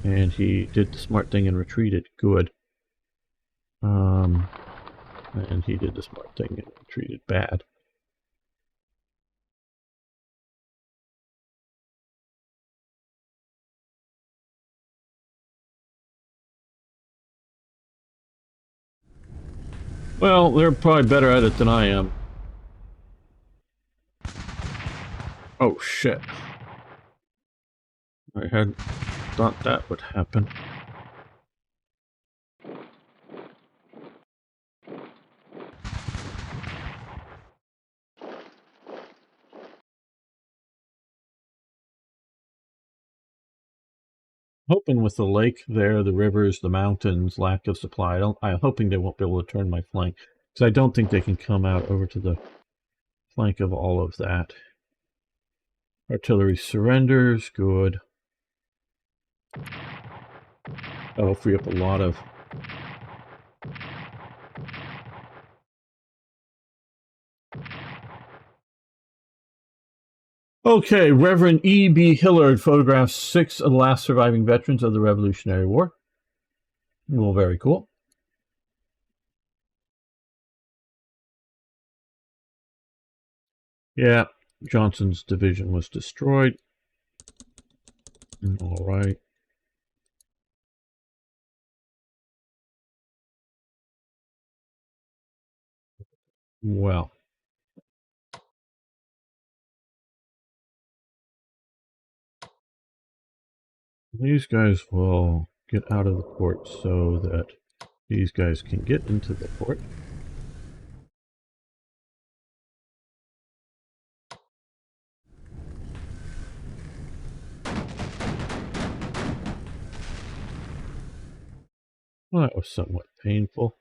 S1: And he did the smart thing and retreated. Good. And he did the smart thing and retreated bad. Well, they're probably better at it than I am. Oh shit. I had thought that would happen. Hoping with the lake there, the rivers, the mountains, lack of supply, I'm hoping they won't be able to turn my flank. Because I don't think they can come out over to the flank of all of that. Artillery surrenders, good. That'll free up a lot of... Okay, Reverend E.B. Hillard photographs 6 of the last surviving veterans of the Revolutionary War. Well, very cool. Yeah, Johnson's division was destroyed. All right. Well, these guys will get out of the port so that these guys can get into the port. Well, that was somewhat painful.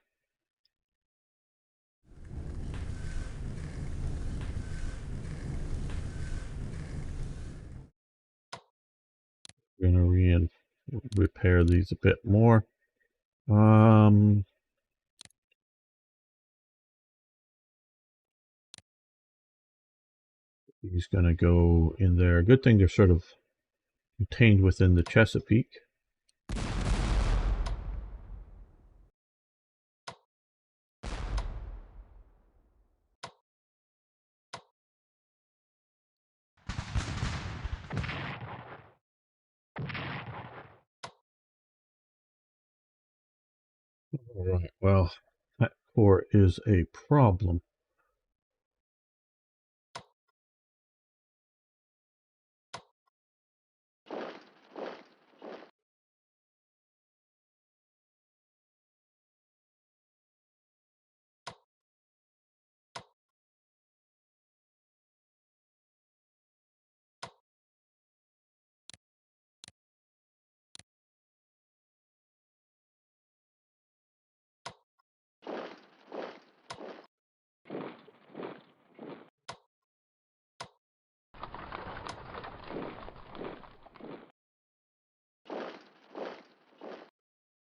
S1: We're going to repair these a bit more. He's going to go in there. Good thing they're sort of contained within the Chesapeake. All right, well, that core is a problem.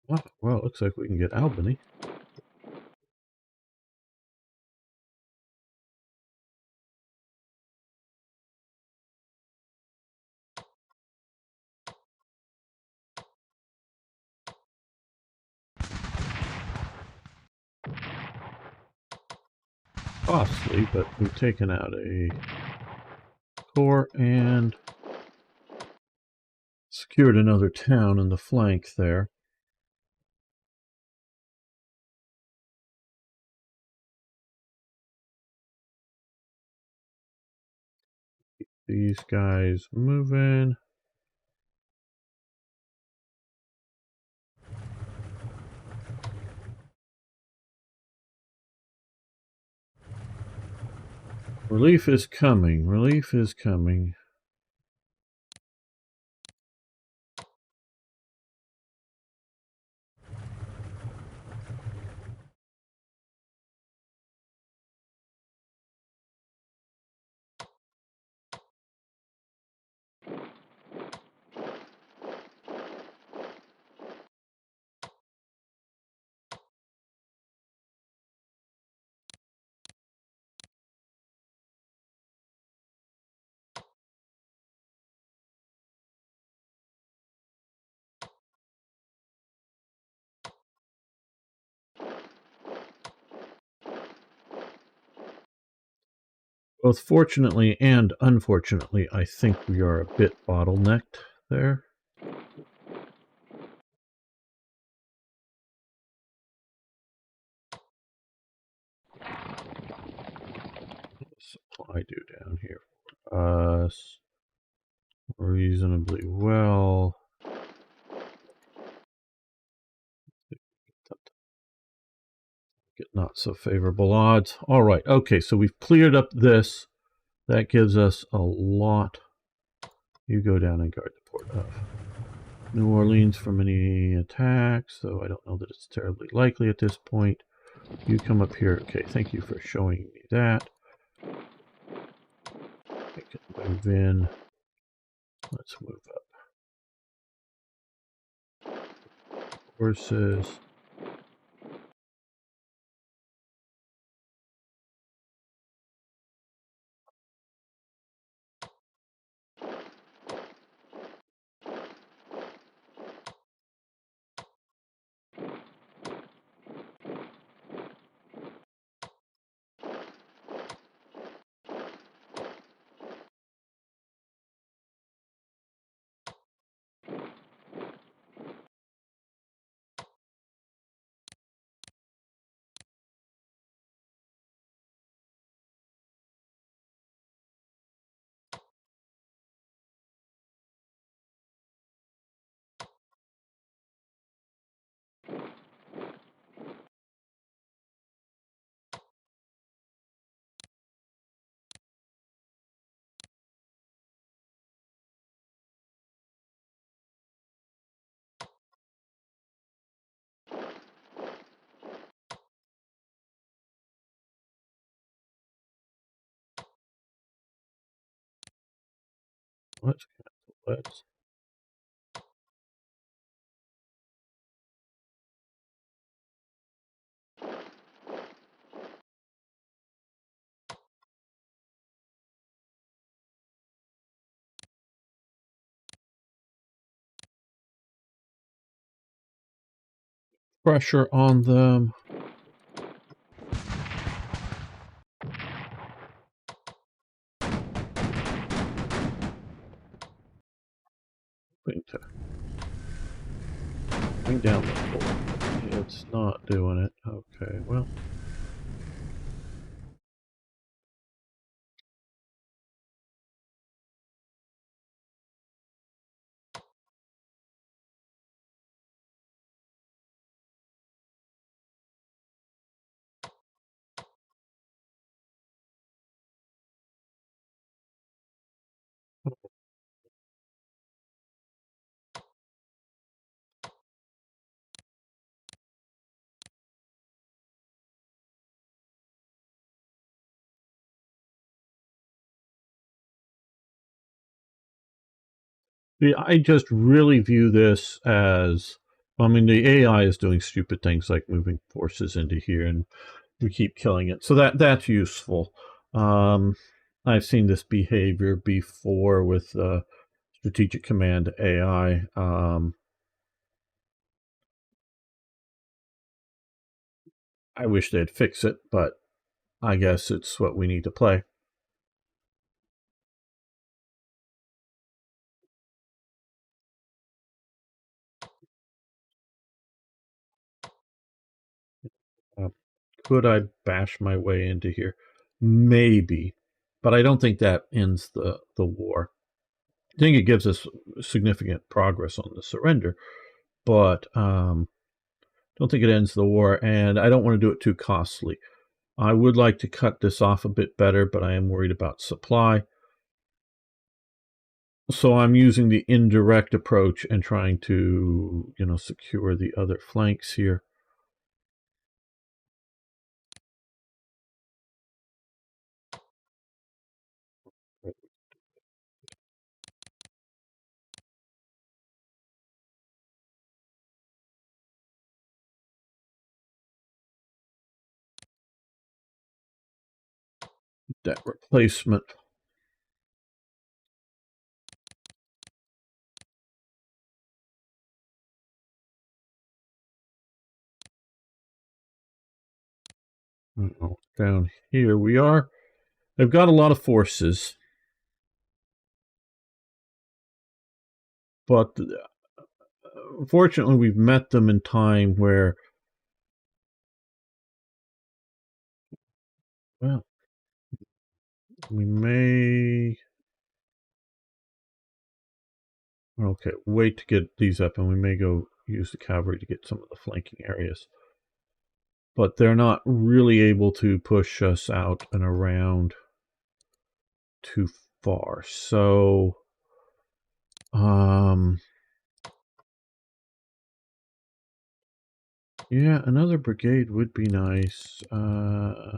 S1: Oh, well, it looks like we can get Albany. Costly, but we've taken out a core and secured another town in the flank there. These guys moving. Relief is coming. Relief is coming. Both fortunately and unfortunately, I think we are a bit bottlenecked there. Supply do down here for us reasonably well. Get not so favorable odds. All right. Okay, so we've cleared up this. That gives us a lot. You go down and guard the port of New Orleans from any attacks, though I don't know that it's terribly likely at this point. You come up here. Okay, thank you for showing me that. I can move in. Let's move up. Horses. Let's cancel. Let's. Pressure on them. Bring down the port. It's not doing it. Okay, well. I just really view this as, I mean, the AI is doing stupid things like moving forces into here, and we keep killing it. So that's useful. I've seen this behavior before with strategic command AI. I wish they'd fix it, but I guess it's what we need to play. Uh, could I bash my way into here? Maybe, but I don't think that ends the war. I think it gives us significant progress on the surrender, but don't think it ends the war, and I don't want to do it too costly. I would like to cut this off a bit better, but I am worried about supply. So I'm using the indirect approach and trying to, secure the other flanks here. That replacement. Down here we are. they've got a lot of forces, but fortunately, we've met them in time where, well, we may. Okay, wait to get these up, and we may go use the cavalry to get some of the flanking areas. But they're not really able to push us out and around too far. So, yeah, another brigade would be nice. No,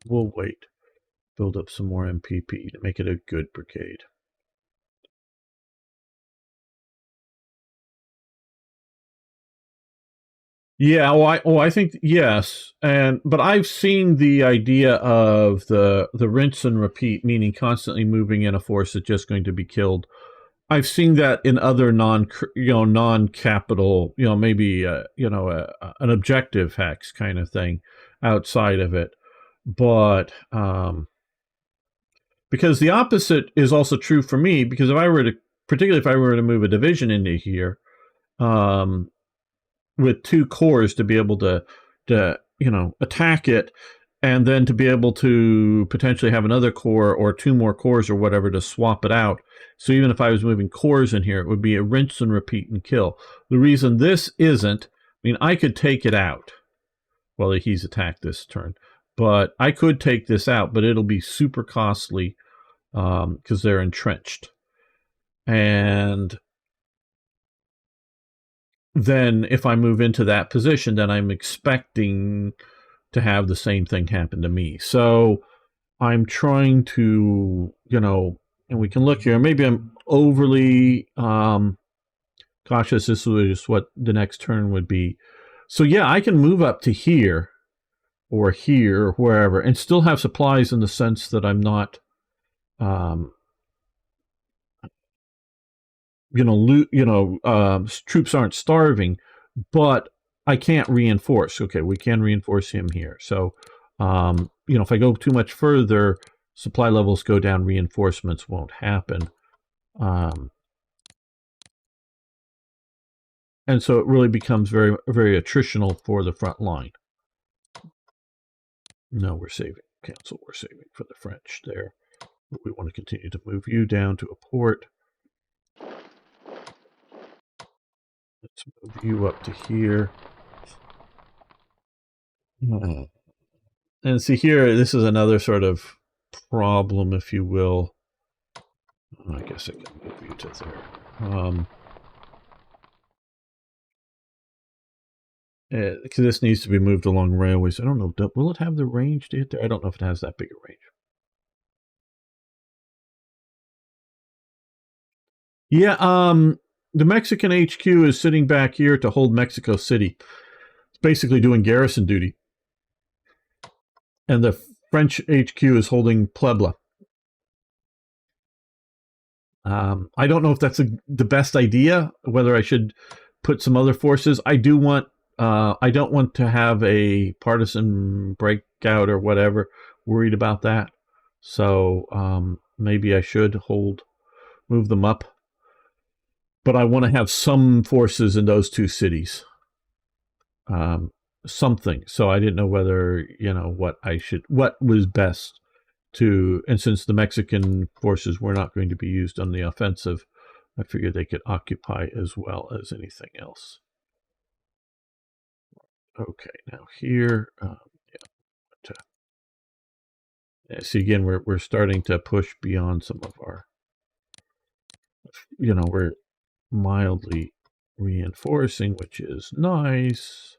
S1: we'll wait. Build up some more MPP to make it a good brigade. Yeah, I think yes, but I've seen the idea of the rinse and repeat, meaning constantly moving in a force that's just going to be killed. I've seen that in other non-capital, maybe an objective hex kind of thing outside of it, but because the opposite is also true for me. Because particularly if I were to move a division into here, um, with two corps to be able to attack it, and then to be able to potentially have another corps or two more corps or whatever to swap it out. So even if I was moving corps in here, it would be a rinse and repeat and kill. The reason this isn't, I mean, I could take it out. Well, he's attacked this turn, but I could take this out, but it'll be super costly because they're entrenched. And then if I move into that position, then I'm expecting to have the same thing happen to me. So I'm trying to, and we can look here. Maybe I'm overly cautious. This is what the next turn would be. So yeah, I can move up to here or here or wherever and still have supplies in the sense that I'm not, um, troops aren't starving, but I can't reinforce. Okay, we can reinforce him here. So, if I go too much further, supply levels go down, reinforcements won't happen. And so it really becomes very, very attritional for the front line. No, we're saving. Cancel. We're saving for the French there. We want to continue to move you down to a port. Let's move you up to here. And see here, this is another sort of problem, if you will. I guess I can move you to there. Because this needs to be moved along railways. I don't know. Will it have the range to hit there? I don't know if it has that big a range. Yeah, the Mexican HQ is sitting back here to hold Mexico City. It's basically doing garrison duty. And the French HQ is holding Puebla. I don't know if that's the best idea, whether I should put some other forces. I don't want to have a partisan breakout or whatever. Worried about that. So maybe I should move them up. But I want to have some forces in those two cities. Something. So I didn't know whether, what was best to, and since the Mexican forces were not going to be used on the offensive, I figured they could occupy as well as anything else. Okay, now here, see again, we're starting to push beyond some of our, we're mildly reinforcing, which is nice.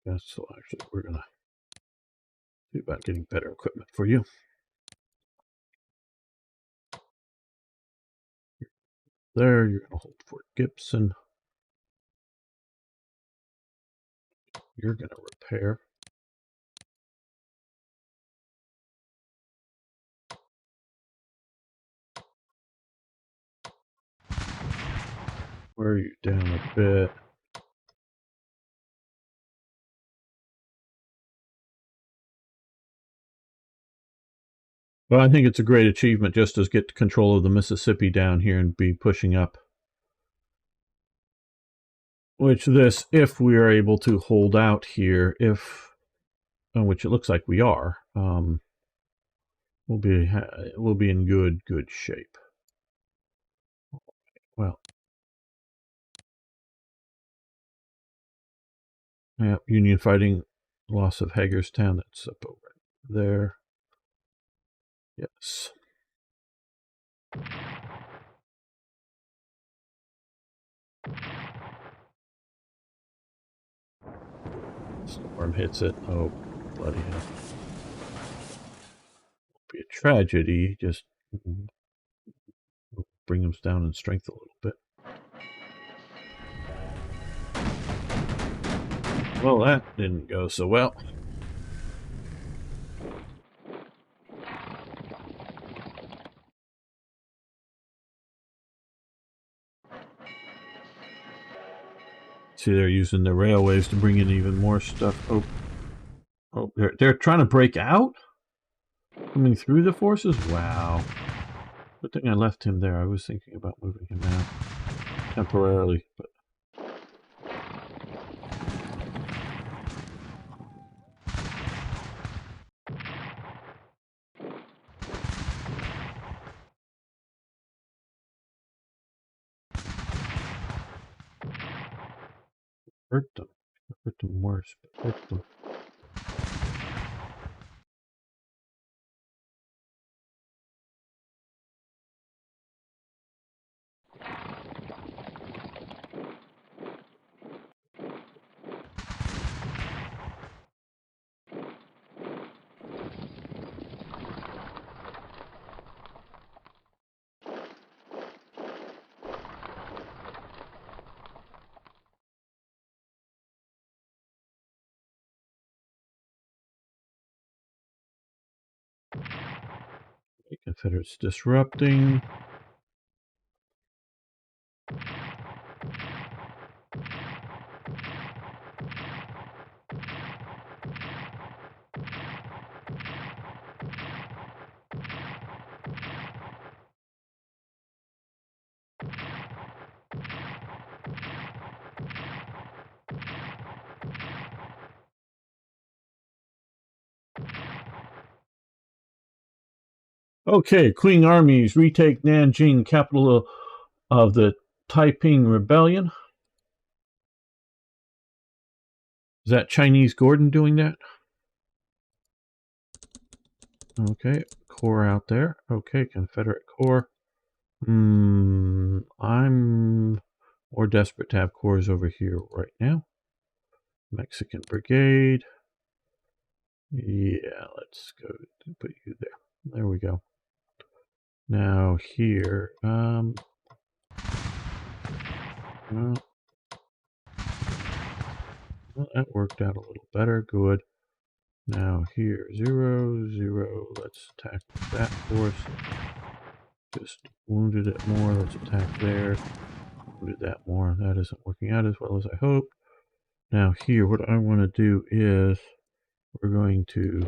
S1: Yeah, so actually, we're gonna see about getting better equipment for you. there. You're going to hold Fort Gibson. You're going to repair. Where are you? Down a bit. Well, I think it's a great achievement just to get control of the Mississippi down here and be pushing up. Which if we are able to hold out here, which it looks like we are, we'll be in good shape. Well, yeah, Union fighting, loss of Hagerstown. That's up over there. Yes. Storm hits it. Oh, bloody hell. It'll be a tragedy. Just bring them down in strength a little bit. Well, that didn't go so well. See, they're using the railways to bring in even more stuff. Oh, they're trying to break out? Coming through the forces? Wow. Good thing I left him there. I was thinking about moving him out temporarily, but hurt them. Hurt them worse, but hurt them. Confederates disrupting. Okay, Qing armies retake Nanjing, capital of the Taiping Rebellion. Is that Chinese Gordon doing that? Okay, corps out there. Okay, Confederate corps. I'm more desperate to have corps over here right now. Mexican Brigade. Yeah, let's go put you there. There we go. Now here, well, that worked out a little better. Good. Now here, 0, 0. Let's attack that force. Just wounded it more. Let's attack there. Wounded that more. That isn't working out as well as I hoped. Now here, what I want to do is we're going to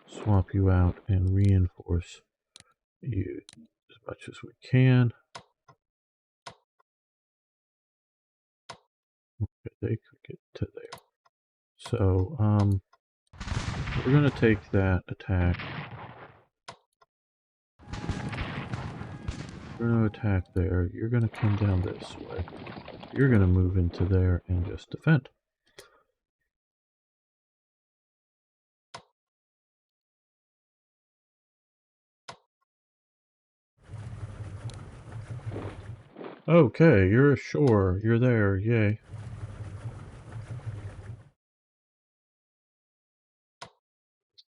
S1: swap you out and reinforce you as much as we can. Okay, they could get to there. So, we're going to take that attack. We're going to attack there. You're going to come down this way. You're going to move into there and just defend. Okay, you're ashore. You're there. Yay.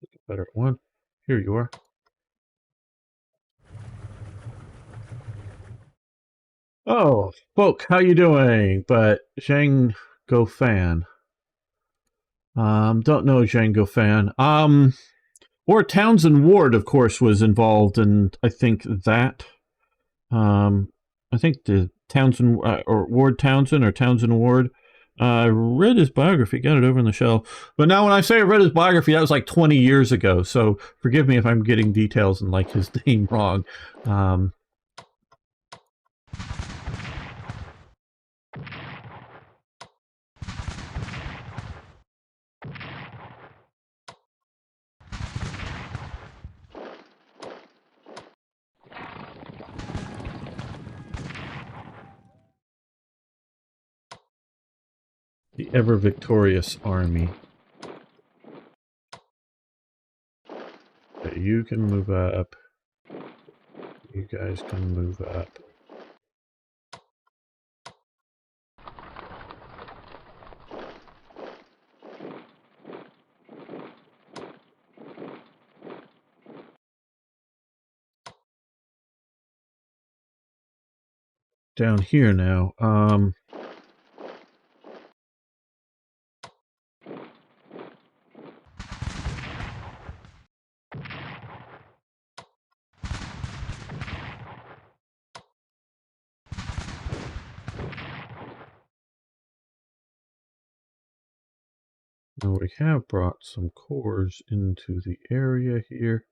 S1: The Confederate one. Here you are. Oh, folk, how you doing? But Zhang Go fan. Don't know Zhang Go fan. Or Townsend Ward, of course, was involved in. I think that. Um, I think the Townsend or Ward Townsend or Townsend Ward. I read his biography, got it over on the shelf. But now, when I say I read his biography, that was like 20 years ago. So forgive me if I'm getting details and like his name wrong. Um, the ever victorious army. Okay, you can move up. You guys can move up. Down here now. Now we have brought some cores into the area here.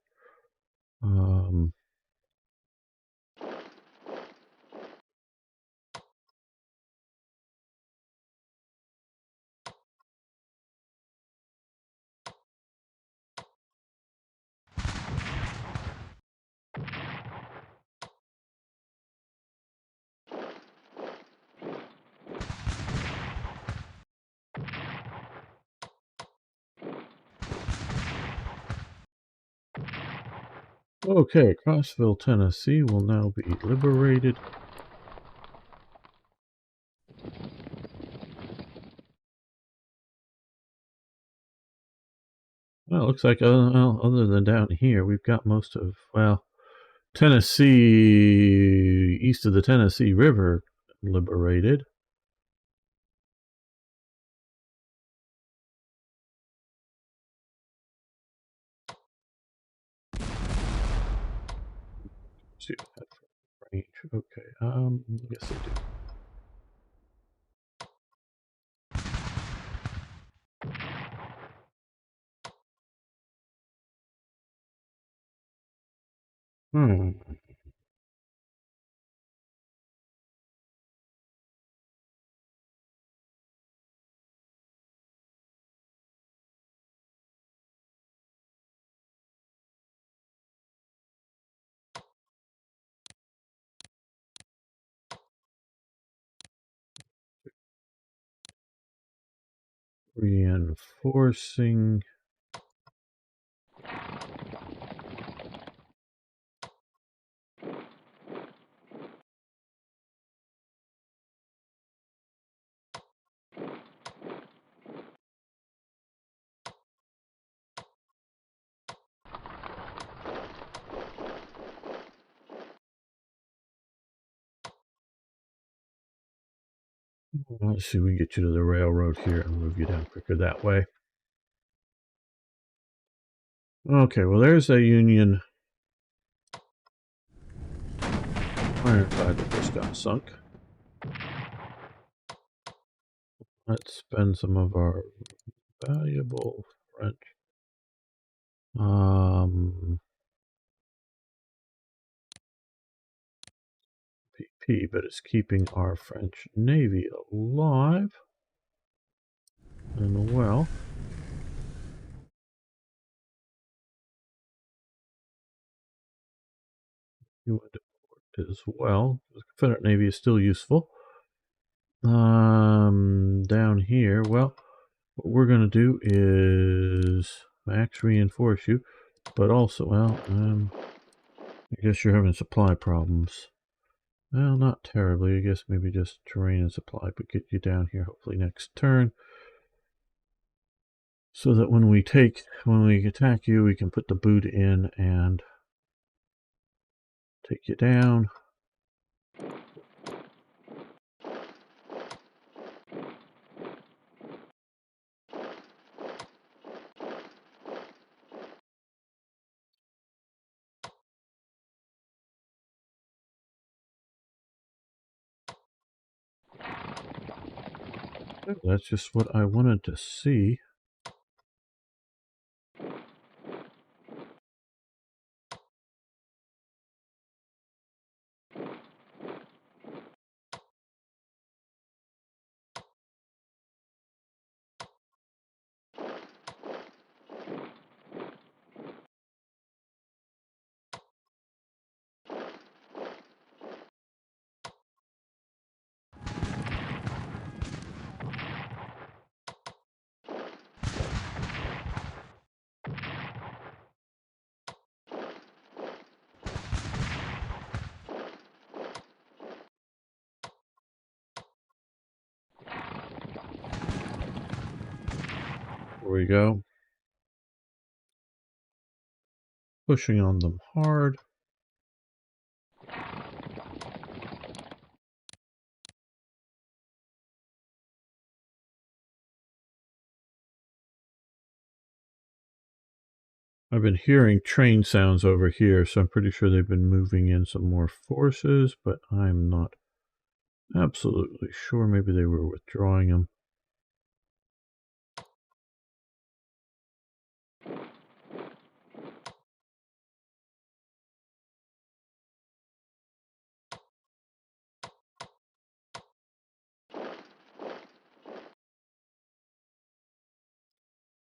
S1: Okay, Crossville, Tennessee will now be liberated. Well, it looks like other than down here, we've got most of, well, Tennessee, east of the Tennessee River, liberated. Let's see what that range. Okay, I guess I do. Reinforcing. Let's see, we can get you to the railroad here and move you down quicker that way. Okay, well, there's a Union ironclad that just got sunk. Let's spend some of our valuable French. PP, but it's keeping our French Navy alive and well. You would as well. The Confederate Navy is still useful. Down here, well, what we're going to do is max reinforce you, but also, well, I guess you're having supply problems. Well, not terribly. I guess maybe just terrain and supply, but get you down here hopefully next turn. So that when we attack you, we can put the boot in and take you down. That's just what I wanted to see. There we go. Pushing on them hard. I've been hearing train sounds over here, so I'm pretty sure they've been moving in some more forces, but I'm not absolutely sure. Maybe they were withdrawing them.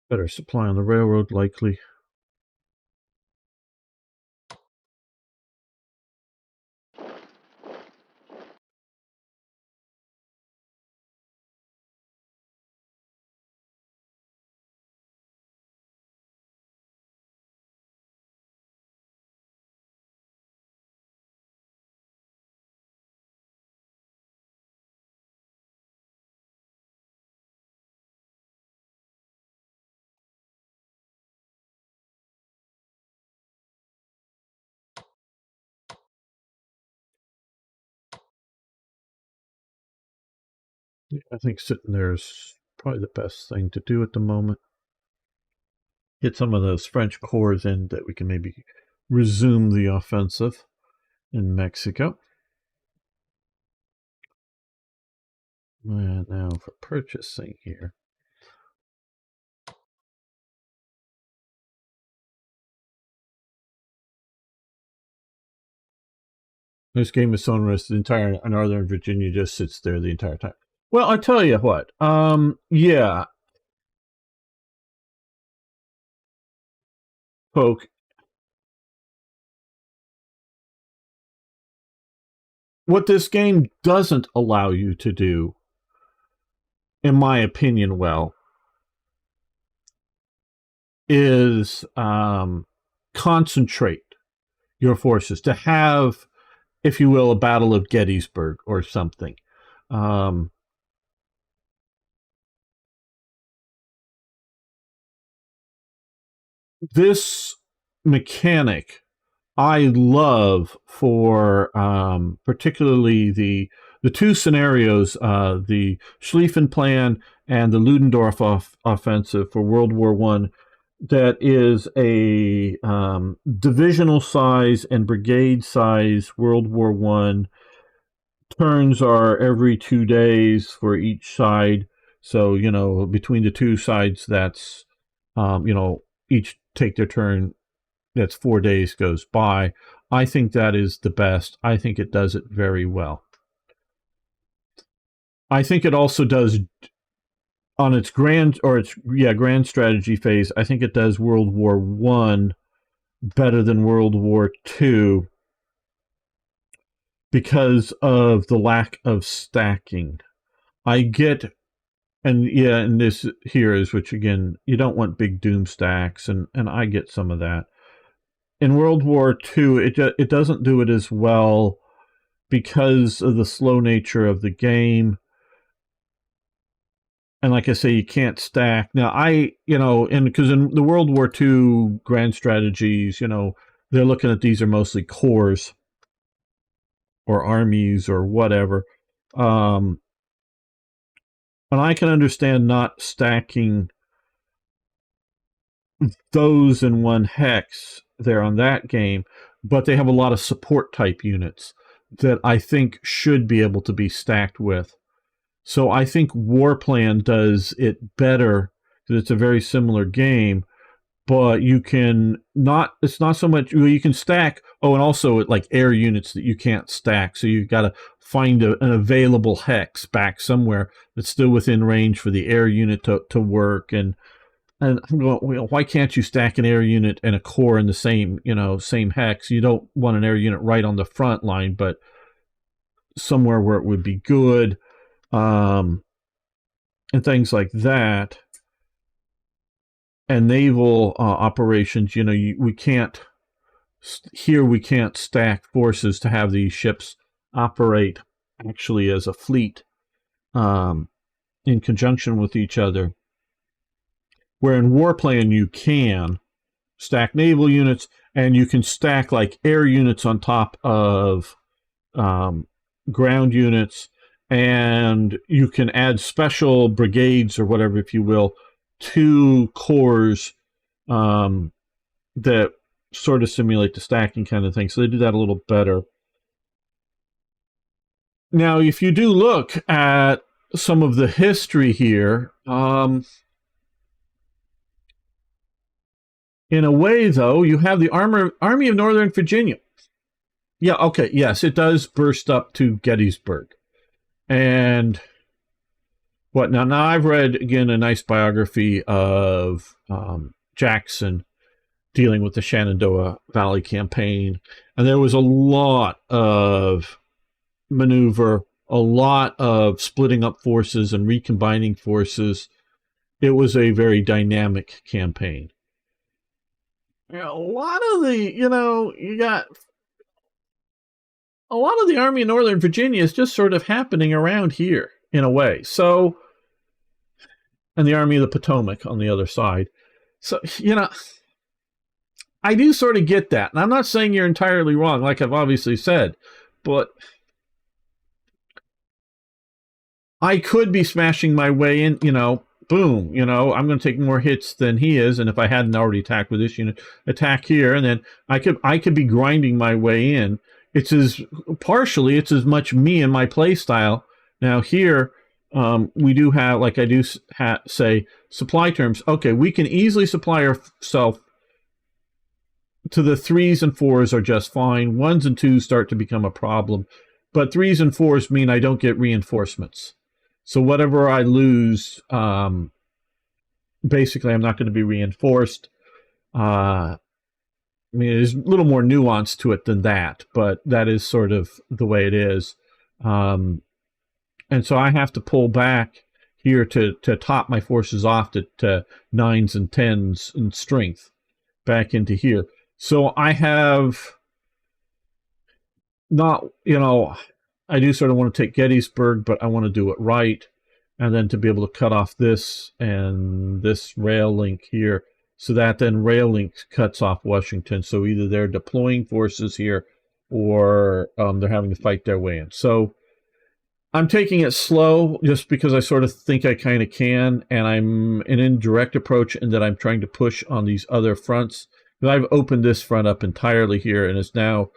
S1: Better supply on the railroad, likely. I think sitting there is probably the best thing to do at the moment. Get some of those French corps in that we can maybe resume the offensive in Mexico. And now for purchasing here. This game is so interesting. The entire Northern Virginia just sits there the entire time. Well, I tell you what. Yeah. Poke. What this game doesn't allow you to do, in my opinion, well, is concentrate your forces to have, if you will, a battle of Gettysburg or something. This mechanic I love for particularly the two scenarios, the Schlieffen Plan and the Ludendorff offensive for World War One. That is a divisional size and brigade size World War One. Turns are every 2 days for each side. So, between the two sides, that's, each take their turn. That's 4 days goes by. I think that is the best. I think it does it very well. I think it also does on its grand strategy phase. I think it does World War One better than World War Two because of the lack of stacking. I get, and this here is, which again, you don't want big doom stacks, and I get some of that. In World War II, it doesn't do it as well because of the slow nature of the game. And like I say, you can't stack. Now, and because in the World War II grand strategies, they're looking at these are mostly corps or armies or whatever. And I can understand not stacking those in one hex there on that game, but they have a lot of support type units that I think should be able to be stacked with. So I think Warplan does it better because it's a very similar game, but you can not, it's not so much, well, you can stack. Oh, and also like air units that you can't stack. So you've got to find an available hex back somewhere that's still within range for the air unit to work. And I'm going, well, why can't you stack an air unit and a core in the same, same hex? You don't want an air unit right on the front line, but somewhere where it would be good, um, and things like that. And naval operations, we can't, here we can't stack forces to have these ships operate actually as a fleet, um, in conjunction with each other. Where in Warplane you can stack naval units, and you can stack like air units on top of um, ground units, and you can add special brigades or whatever, if you will, to cores, um, that sort of simulate the stacking kind of thing. So they do that a little better. Now, if you do look at some of the history here, in a way, though, you have the Army of Northern Virginia. Yeah, okay, yes, it does burst up to Gettysburg. And what now? Now I've read again a nice biography of Jackson dealing with the Shenandoah Valley campaign, and there was a lot of maneuver, a lot of splitting up forces and recombining forces. It was a very dynamic campaign. A lot of the, you got a lot of the Army of Northern Virginia is just sort of happening around here in a way. So, and the Army of the Potomac on the other side. So, I do sort of get that. And I'm not saying you're entirely wrong, like I've obviously said, but I could be smashing my way in, boom, I'm going to take more hits than he is. And if I hadn't already attacked with this unit, attack here. And then I could be grinding my way in. It's as much me and my play style. Now here, we do have, like I do say, supply terms. Okay, we can easily supply ourselves to the 3s and 4s are just fine. 1s and 2s start to become a problem. But 3s and 4s mean I don't get reinforcements. So whatever I lose, basically I'm not going to be reinforced. I mean, there's a little more nuance to it than that, but that is sort of the way it is. And so I have to pull back here to top my forces off to 9s and 10s in strength back into here. So I have not, I do sort of want to take Gettysburg, but I want to do it right. And then to be able to cut off this and this rail link here, so that then rail link cuts off Washington. So either they're deploying forces here or they're having to fight their way in. So I'm taking it slow just because I sort of think I kind of can, and I'm an indirect approach in that I'm trying to push on these other fronts. I've opened this front up entirely here, and it's now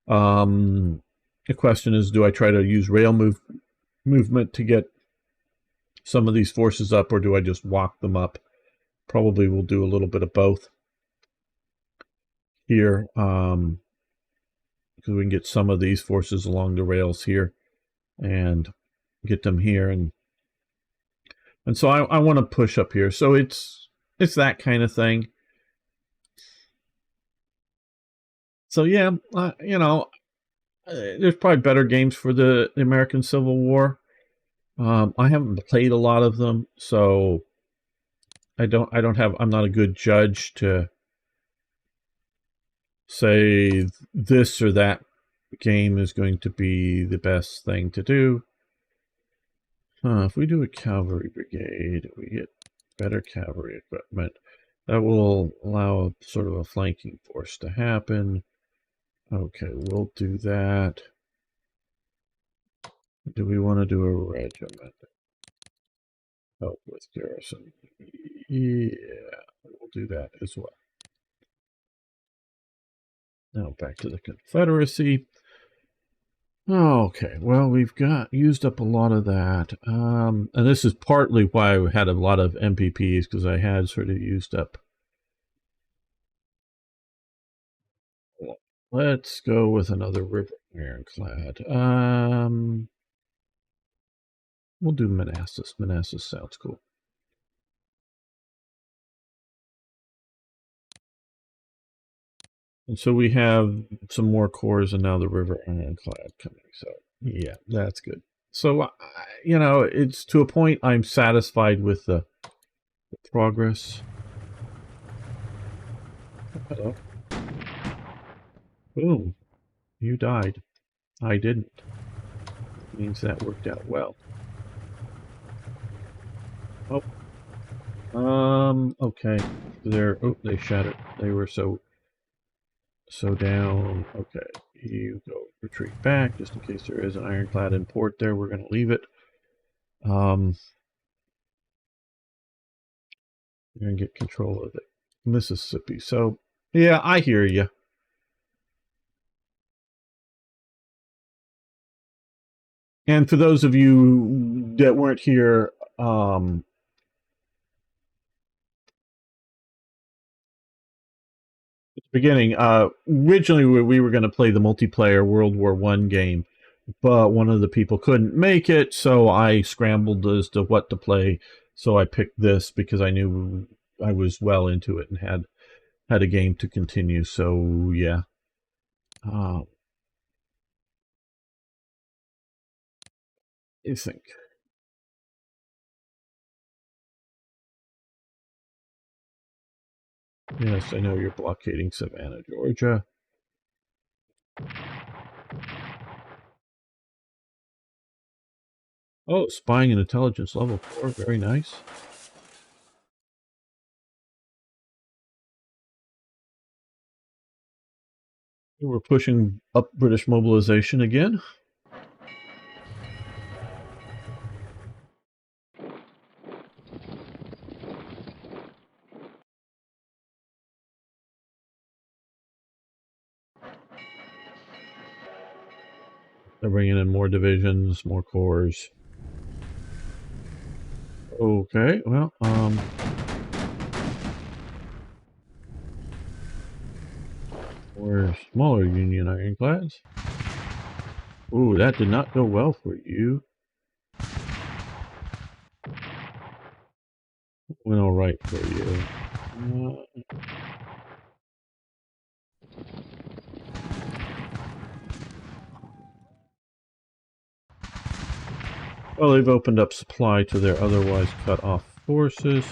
S1: the question is, do I try to use rail movement to get some of these forces up, or do I just walk them up? Probably will do a little bit of both here, because we can get some of these forces along the rails here and get them here, and so I want to push up here. So it's that kind of thing. So yeah, there's probably better games for the American Civil War. I haven't played a lot of them, so I'm not a good judge to say this or that game is going to be the best thing to do. If we do a cavalry brigade, we get better cavalry equipment. That will allow sort of a flanking force to happen. Okay, we'll do that. Do we want to do a regiment? Help with garrison. Yeah, we'll do that as well. Now back to the Confederacy. Okay, well, we've got used up a lot of that. And this is partly why I had a lot of MPPs, because I had sort of used up. Let's go with another river ironclad. We'll do Manassas. Manassas sounds cool. And so we have some more cores, and now the river ironclad coming. So yeah, that's good. So it's to a point I'm satisfied with the progress. Hello. Boom. You died. I didn't. Means that worked out well. Oh. Okay. They shattered. They were so down. Okay. You go retreat back, just in case there is an ironclad in port there. We're going to leave it. We're going to get control of the Mississippi. So, yeah, I hear you. And for those of you that weren't here, at the beginning, originally we were going to play the multiplayer World War One game, but one of the people couldn't make it, so I scrambled as to what to play. So I picked this because I knew I was well into it and had a game to continue. So yeah, you think? Yes, I know you're blockading Savannah, Georgia. Oh, spying and intelligence level 4, very nice. We're pushing up British mobilization again. They're bringing in more divisions, more corps. Okay, well, more smaller Union ironclads. Ooh, that did not go well for you. Went all right for you. Well, they've opened up supply to their otherwise cut off forces.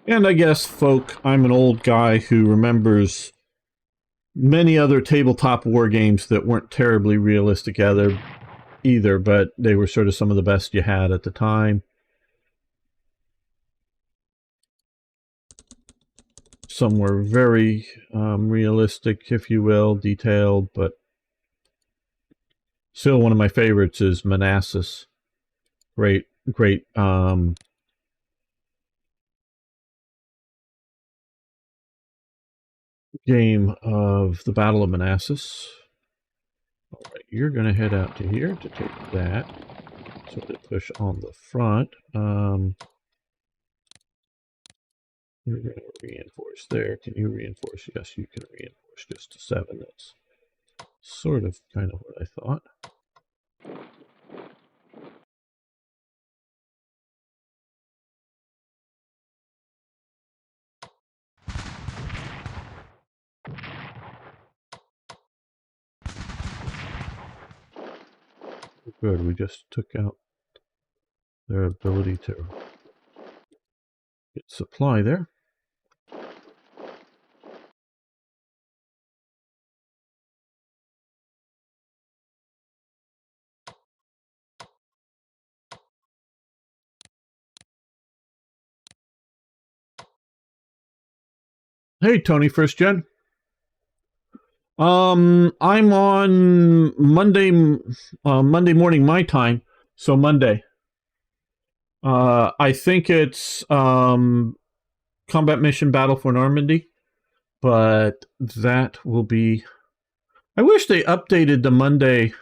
S1: And I guess, folk, I'm an old guy who remembers many other tabletop war games that weren't terribly realistic either, but they were sort of some of the best you had at the time. Some were very realistic, if you will, detailed, but still one of my favorites is Manassas. Great game of the Battle of Manassas. All right, you're going to head out to here to take that. So to push on the front. You're going to reinforce there. Can you reinforce? Yes, you can reinforce just to 7. That's sort of kind of what I thought. Good, we just took out their ability to get supply there. Hey, Tony, first gen. I'm on Monday morning my time, so Monday. I think it's combat mission battle for Normandy, but that will be. I wish they updated the Monday.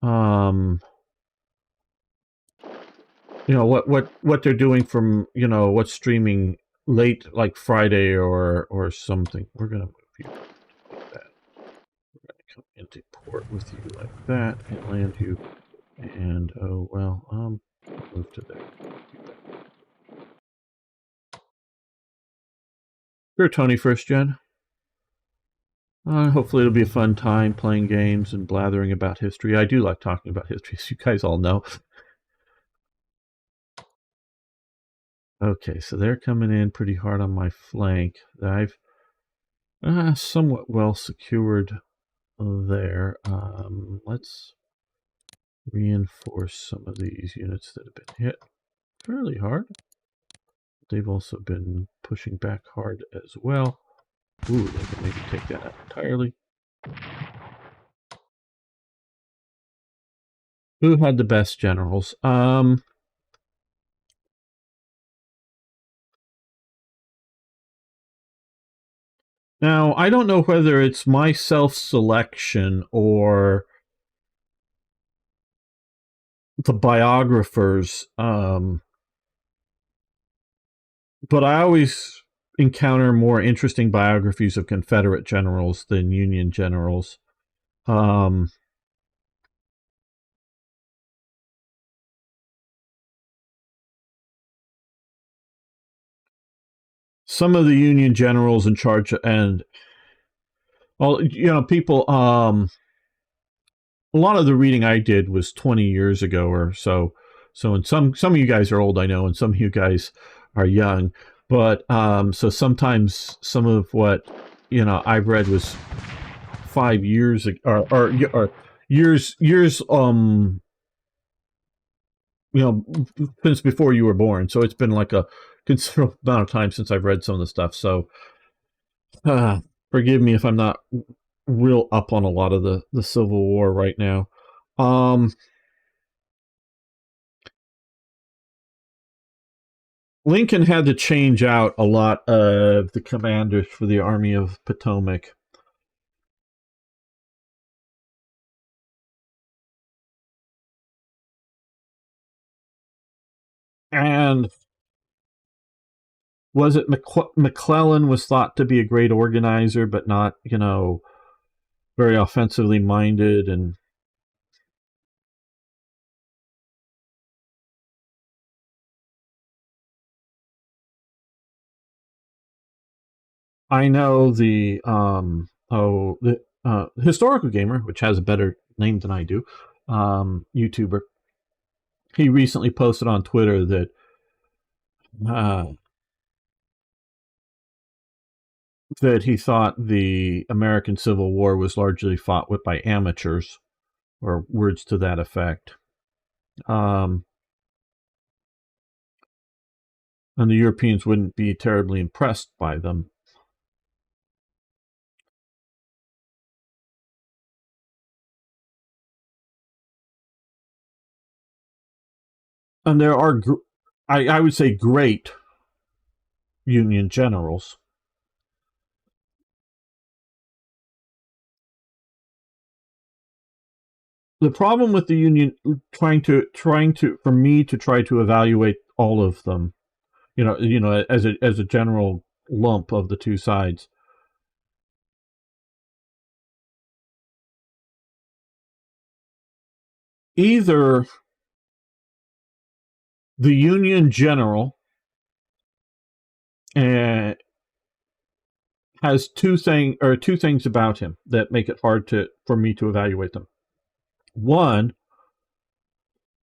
S1: Um, what they're doing from what's streaming late like Friday or something. We're gonna move you like that. We're gonna come into port with you like that and land you. And oh well, move to there. Sure, Tony, first gen. Hopefully it'll be a fun time playing games and blathering about history. I do like talking about history, as you guys all know. Okay, so they're coming in pretty hard on my flank. I've somewhat well secured there. Let's reinforce some of these units that have been hit fairly hard. They've also been pushing back hard as well. Ooh, they can maybe take that out entirely. Who had the best generals? Now, I don't know whether it's my self-selection or the biographers, but I always encounter more interesting biographies of Confederate generals than Union generals. Some of the Union generals in charge, and well, people. A lot of the reading I did was 20 years ago or so. So, and some of you guys are old, I know, and some of you guys are young. But so sometimes some of what I've read was 5 years ago, or years since before you were born. So it's been like a considerable amount of time since I've read some of the stuff. So uh, forgive me if I'm not real up on a lot of the Civil War right now. Lincoln had to change out a lot of the commanders for the Army of Potomac. And was it McClellan was thought to be a great organizer, but not, very offensively minded. And I know the historical gamer, which has a better name than I do, YouTuber. He recently posted on Twitter that uh, he thought the American Civil War was largely fought with by amateurs, or words to that effect. Um, and the Europeans wouldn't be terribly impressed by them. And there are, I would say, great Union generals. The problem with the Union trying to for me to try to evaluate all of them, as a general lump of the two sides. Either the Union general uh, has two things about him that make it hard for me to evaluate them. One,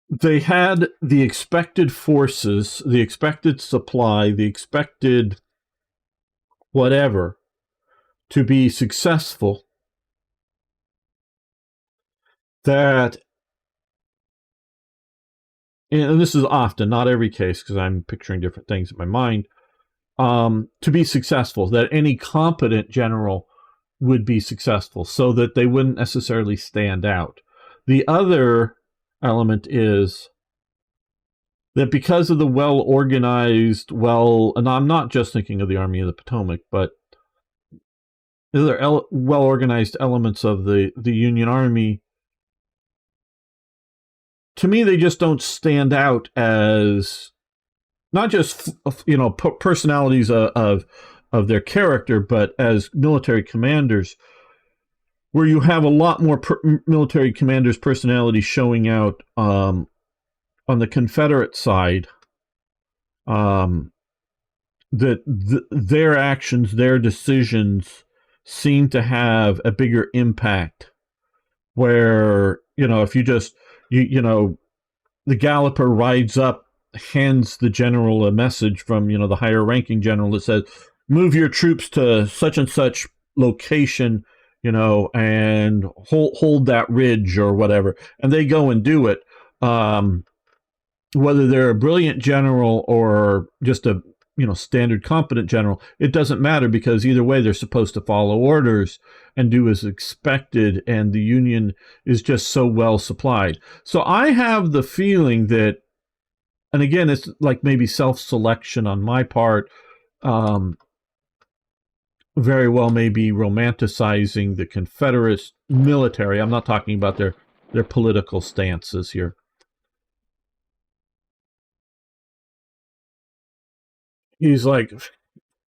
S1: they had the expected forces, the expected supply, the expected whatever to be successful. That, and this is often, not every case, because I'm picturing different things in my mind, to be successful, that any competent general would be successful, so that they wouldn't necessarily stand out. The other element is that because of the well organized, and I'm not just thinking of the Army of the Potomac, but other well organized elements of the Union Army, to me, they just don't stand out as not just personalities of their character, but as military commanders, where you have a lot more military commanders' personality showing out on the Confederate side. That their actions, their decisions, seem to have a bigger impact. Where if you just the galloper rides up, hands the general a message from the higher ranking general that says, move your troops to such and such location, and hold that ridge or whatever, and they go and do it. Whether they're a brilliant general or just a standard competent general, it doesn't matter, because either way they're supposed to follow orders and do as expected, and the Union is just so well supplied. So I have the feeling that, and again, it's like maybe self-selection on my part, very well maybe romanticizing the Confederate military. I'm not talking about their political stances here. He's like,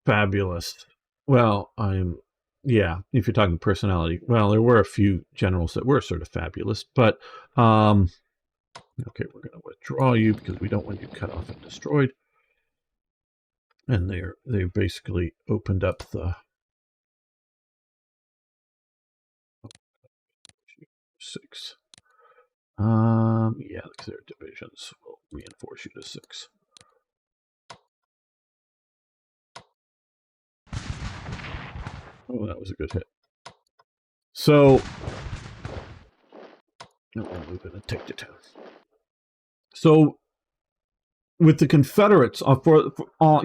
S1: fabulous. Well, yeah, if you're talking personality, well, there were a few generals that were sort of fabulous, but, okay, we're going to withdraw you because we don't want you cut off and destroyed. And they basically opened up the 6. Yeah, because they're divisions. We'll reinforce you to 6. Oh, that was a good hit. So, we're moving and take the town. So, with the Confederates, for all,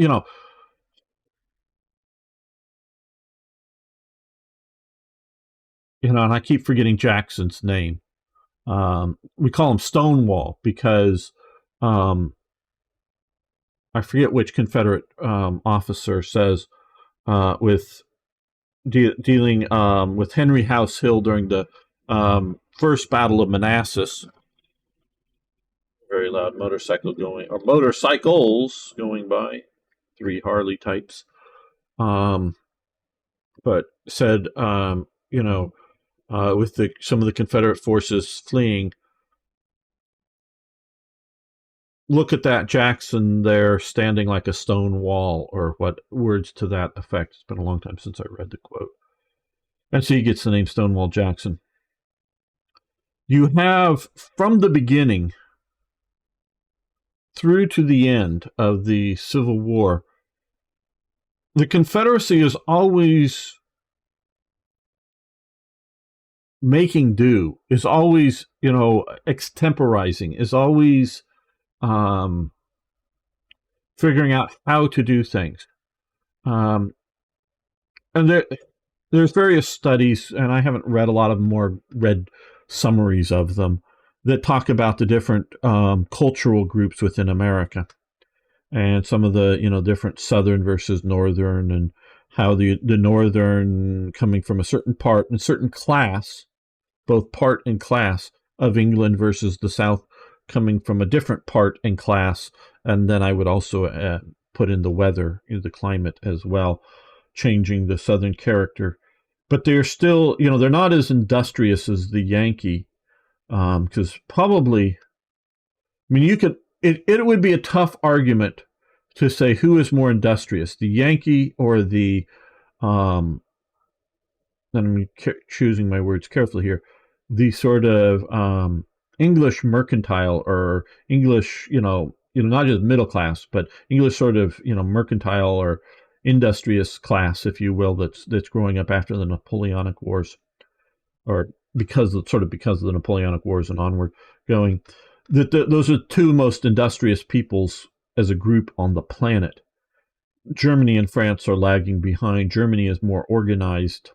S1: and I keep forgetting Jackson's name. We call him Stonewall because I forget which Confederate officer says with dealing with Henry House Hill during the First Battle of Manassas. Very loud motorcycles going by, 3 Harley types. But said, with some of the Confederate forces fleeing, look at that Jackson there standing like a stone wall, or what words to that effect. It's been a long time since I read the quote. And so he gets the name Stonewall Jackson. You have, from the beginning through to the end of the Civil War, the Confederacy is always making do, is always, extemporizing, is always figuring out how to do things. And there's various studies, and I haven't read a lot of them, or read summaries of them, that talk about the different cultural groups within America, and some of the different Southern versus Northern, and how the Northern, coming from a certain part and certain class, both part and class of England, versus the South coming from a different part and class. And then I would also put in the weather, the climate as well, changing the Southern character. But they're still, they're not as industrious as the Yankee, because probably, I mean, it would be a tough argument to say who is more industrious, the Yankee or the, and I'm choosing my words carefully here, the sort of English mercantile, or English, not just middle class, but English sort of, mercantile or industrious class, if you will, that's growing up after the Napoleonic Wars, or because of the Napoleonic Wars and onward going. Those are two most industrious peoples as a group on the planet. Germany and France are lagging behind. Germany is more organized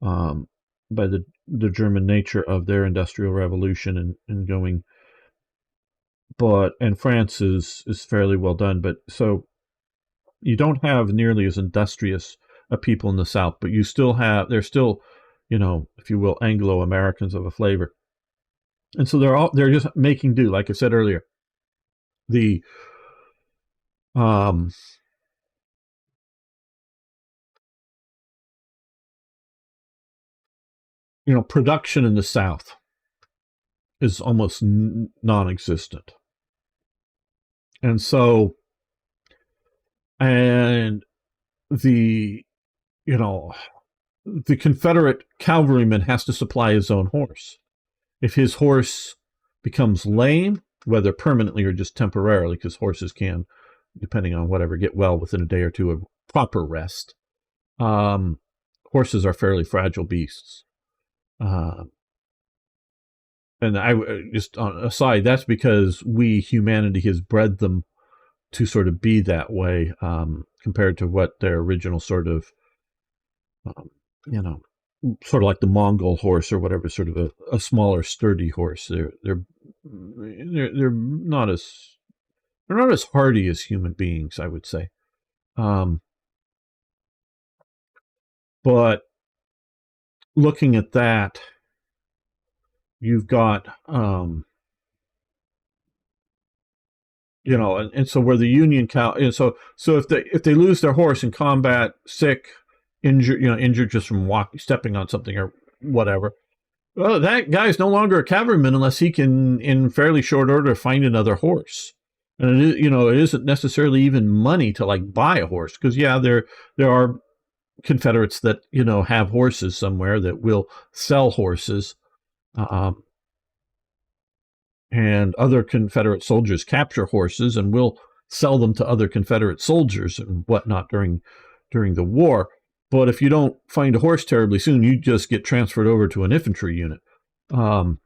S1: um, by the German nature of their industrial revolution and going, and France is fairly well done. But so you don't have nearly as industrious a people in the South, but you still have they're still, if you will, Anglo Americans of a flavor, and so they're just making do. Like I said earlier, the um, production in the South is almost non-existent, and so and the you know the Confederate cavalryman has to supply his own horse. If his horse becomes lame, whether permanently or just temporarily, because horses can, depending on whatever, get well within a day or two of proper rest. Horses are fairly fragile beasts. Uh, and I just on aside, that's because humanity has bred them to sort of be that way, compared to what their original sort of, um, you know, sort of like the Mongol horse or whatever, sort of a smaller, sturdy horse. They're not as hardy as human beings, I would say. Um, but looking at that, you've got and so where the Union so if they lose their horse in combat, sick, injured just from stepping on something or whatever, well, that guy's no longer a cavalryman unless he can, in fairly short order, find another horse. And it isn't necessarily even money to like buy a horse, because there are Confederates that have horses somewhere that will sell horses, um, and other Confederate soldiers capture horses and will sell them to other Confederate soldiers and whatnot during the war. But if you don't find a horse terribly soon, you just get transferred over to an infantry unit. Um,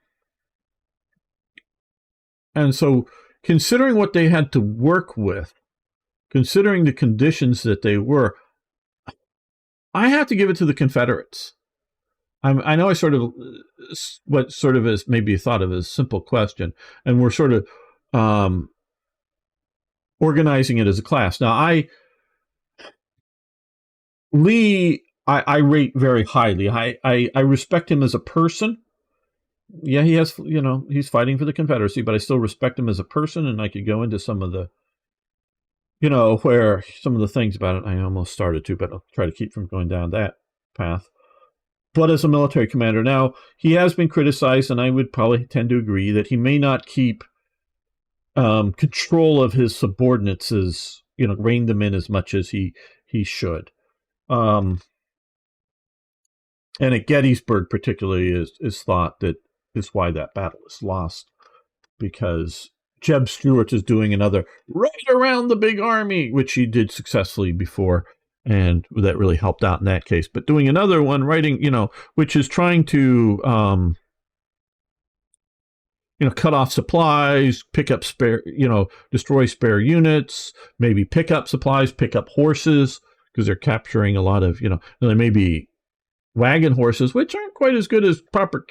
S1: and so, considering what they had to work with, considering the conditions that they were, I have to give it to the Confederates. I know I sort of what sort of is maybe thought of as a simple question, and we're sort of organizing it as a class. Now, I rate very highly. I respect him as a person. Yeah, he has, he's fighting for the Confederacy, but I still respect him as a person, and I could go into some of the, where some of the things about it I almost started to, but I'll try to keep from going down that path. But as a military commander, now he has been criticized, and I would probably tend to agree that he may not keep control of his subordinates, as rein them in as much as he should. And at Gettysburg, particularly, is thought that is why that battle is lost, because Jeb Stuart is doing another right around the big army, which he did successfully before, and that really helped out in that case. But doing another one, which is trying to cut off supplies, pick up destroy spare units, maybe pick up supplies, pick up horses, because they're capturing a lot of, there may be wagon horses, which aren't quite as good as proper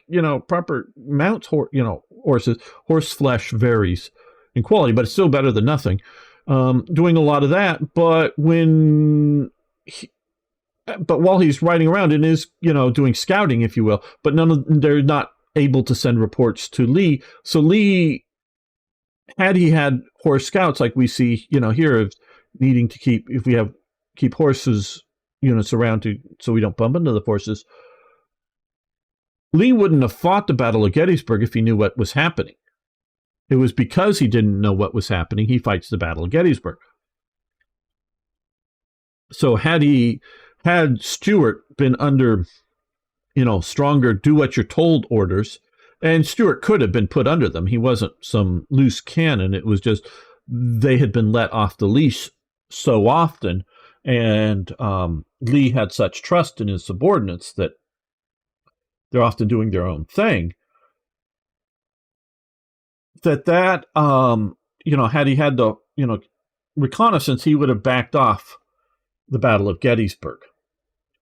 S1: mounts, horses. Horse flesh varies in quality, but it's still better than nothing. Doing a lot of that, but while he's riding around and is, doing scouting, if you will, but they're not able to send reports to Lee. So Lee, had he had horse scouts like we see, here, of needing to keep horses units around so we don't bump into the forces, Lee wouldn't have fought the Battle of Gettysburg if he knew what was happening. It was because he didn't know what was happening he fights the Battle of Gettysburg. So had Stuart been under, stronger do what you're told orders, and Stuart could have been put under them. He wasn't some loose cannon. It was just they had been let off the leash so often, and Lee had such trust in his subordinates that they're often doing their own thing. Had he had the, reconnaissance, he would have backed off the Battle of Gettysburg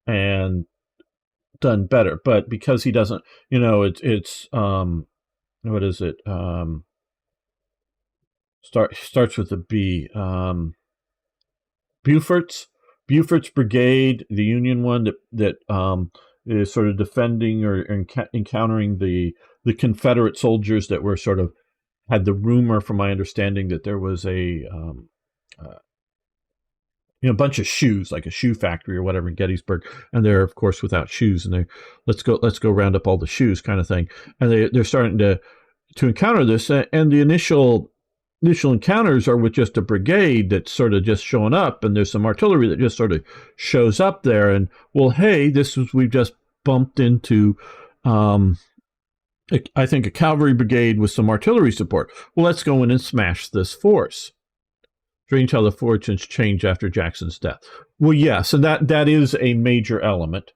S1: and done better. But because he doesn't, it's what is it? Starts with a B. Buford's brigade, the Union one that is sort of defending or encountering the Confederate soldiers that were sort of had the rumor, from my understanding, that there was a bunch of shoes, like a shoe factory or whatever in Gettysburg, and they're of course without shoes, and they let's go round up all the shoes kind of thing, and they're starting to encounter this, and the initial encounters are with just a brigade that's sort of just showing up, and there's some artillery that just sort of shows up there, and well, hey, we've just bumped into I think a cavalry brigade with some artillery support. Well, let's go in and smash this force. Strange how the fortunes change after Jackson's death. Well, yes, and that is a major element.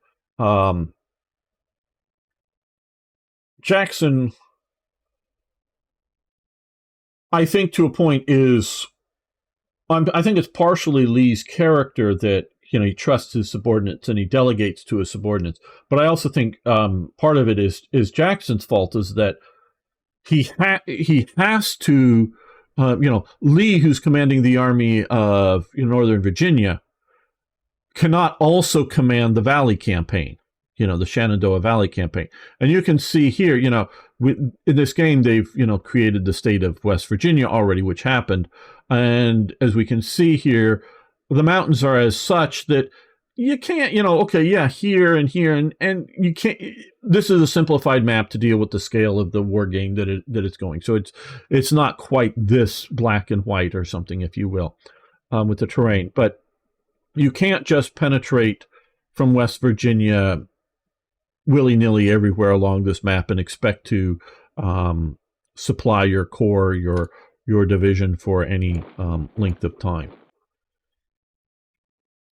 S1: Jackson, I think, to a point, I think it's partially Lee's character that he trusts his subordinates and he delegates to his subordinates. But I also think part of it is Jackson's fault, is that he has to. Lee, who's commanding the army of Northern Virginia, cannot also command the Valley campaign, the Shenandoah Valley campaign. And you can see here, in this game, they've, created the state of West Virginia already, which happened. And as we can see here, the mountains are as such that you can't, here and here, and you can't. This is a simplified map to deal with the scale of the war game that it's going. So it's not quite this black and white or something, if you will, with the terrain. But you can't just penetrate from West Virginia willy-nilly everywhere along this map and expect to supply your corps, your division for any length of time.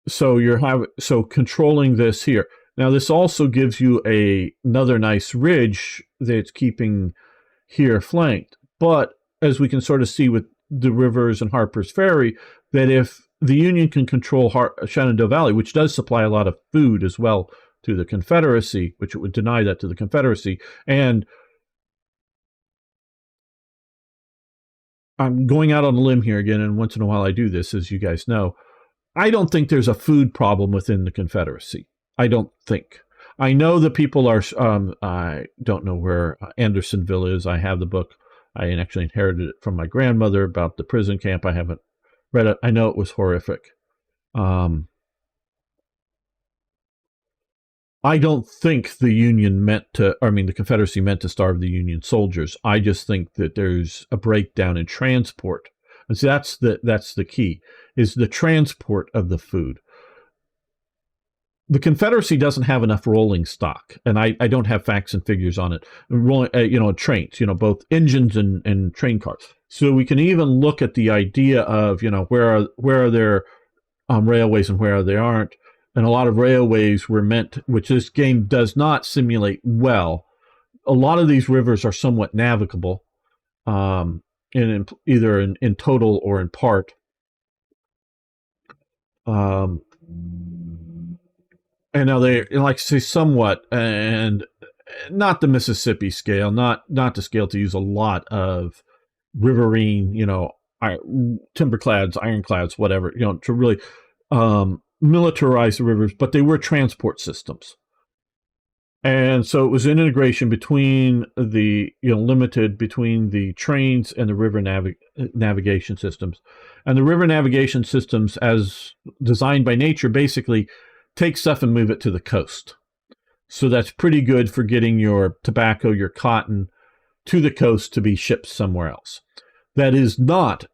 S1: So so controlling this here. Now this also gives you another nice ridge that's keeping here flanked. But as we can sort of see with the rivers and Harper's Ferry, that if the Union can control Shenandoah Valley, which does supply a lot of food as well to the Confederacy, which it would deny that to the Confederacy, and I'm going out on a limb here again, and once in a while I do this, as you guys know, I don't think there's a food problem within the Confederacy. I don't think. I know the people are, I don't know where Andersonville is. I have the book. I actually inherited it from my grandmother about the prison camp. I haven't read it. I know it was horrific. I don't think the Confederacy meant to starve the Union soldiers. I just think that there's a breakdown in transport. And so that's the key, is the transport of the food. The Confederacy doesn't have enough rolling stock, and I don't have facts and figures on it. Rolling, trains, both engines and train cars. So we can even look at the idea of, where are there railways and where they aren't. And a lot of railways were meant, which this game does not simulate well. A lot of these rivers are somewhat navigable, either in total or in part. And now they, like I say, somewhat, and not the Mississippi scale, not the scale to use a lot of riverine, timberclads, ironclads, whatever, to really militarize the rivers, but they were transport systems. And so it was an integration between limited between the trains and the river navigation systems. And the river navigation systems, as designed by nature, basically take stuff and move it to the coast. So that's pretty good for getting your tobacco, your cotton to the coast to be shipped somewhere else. That is not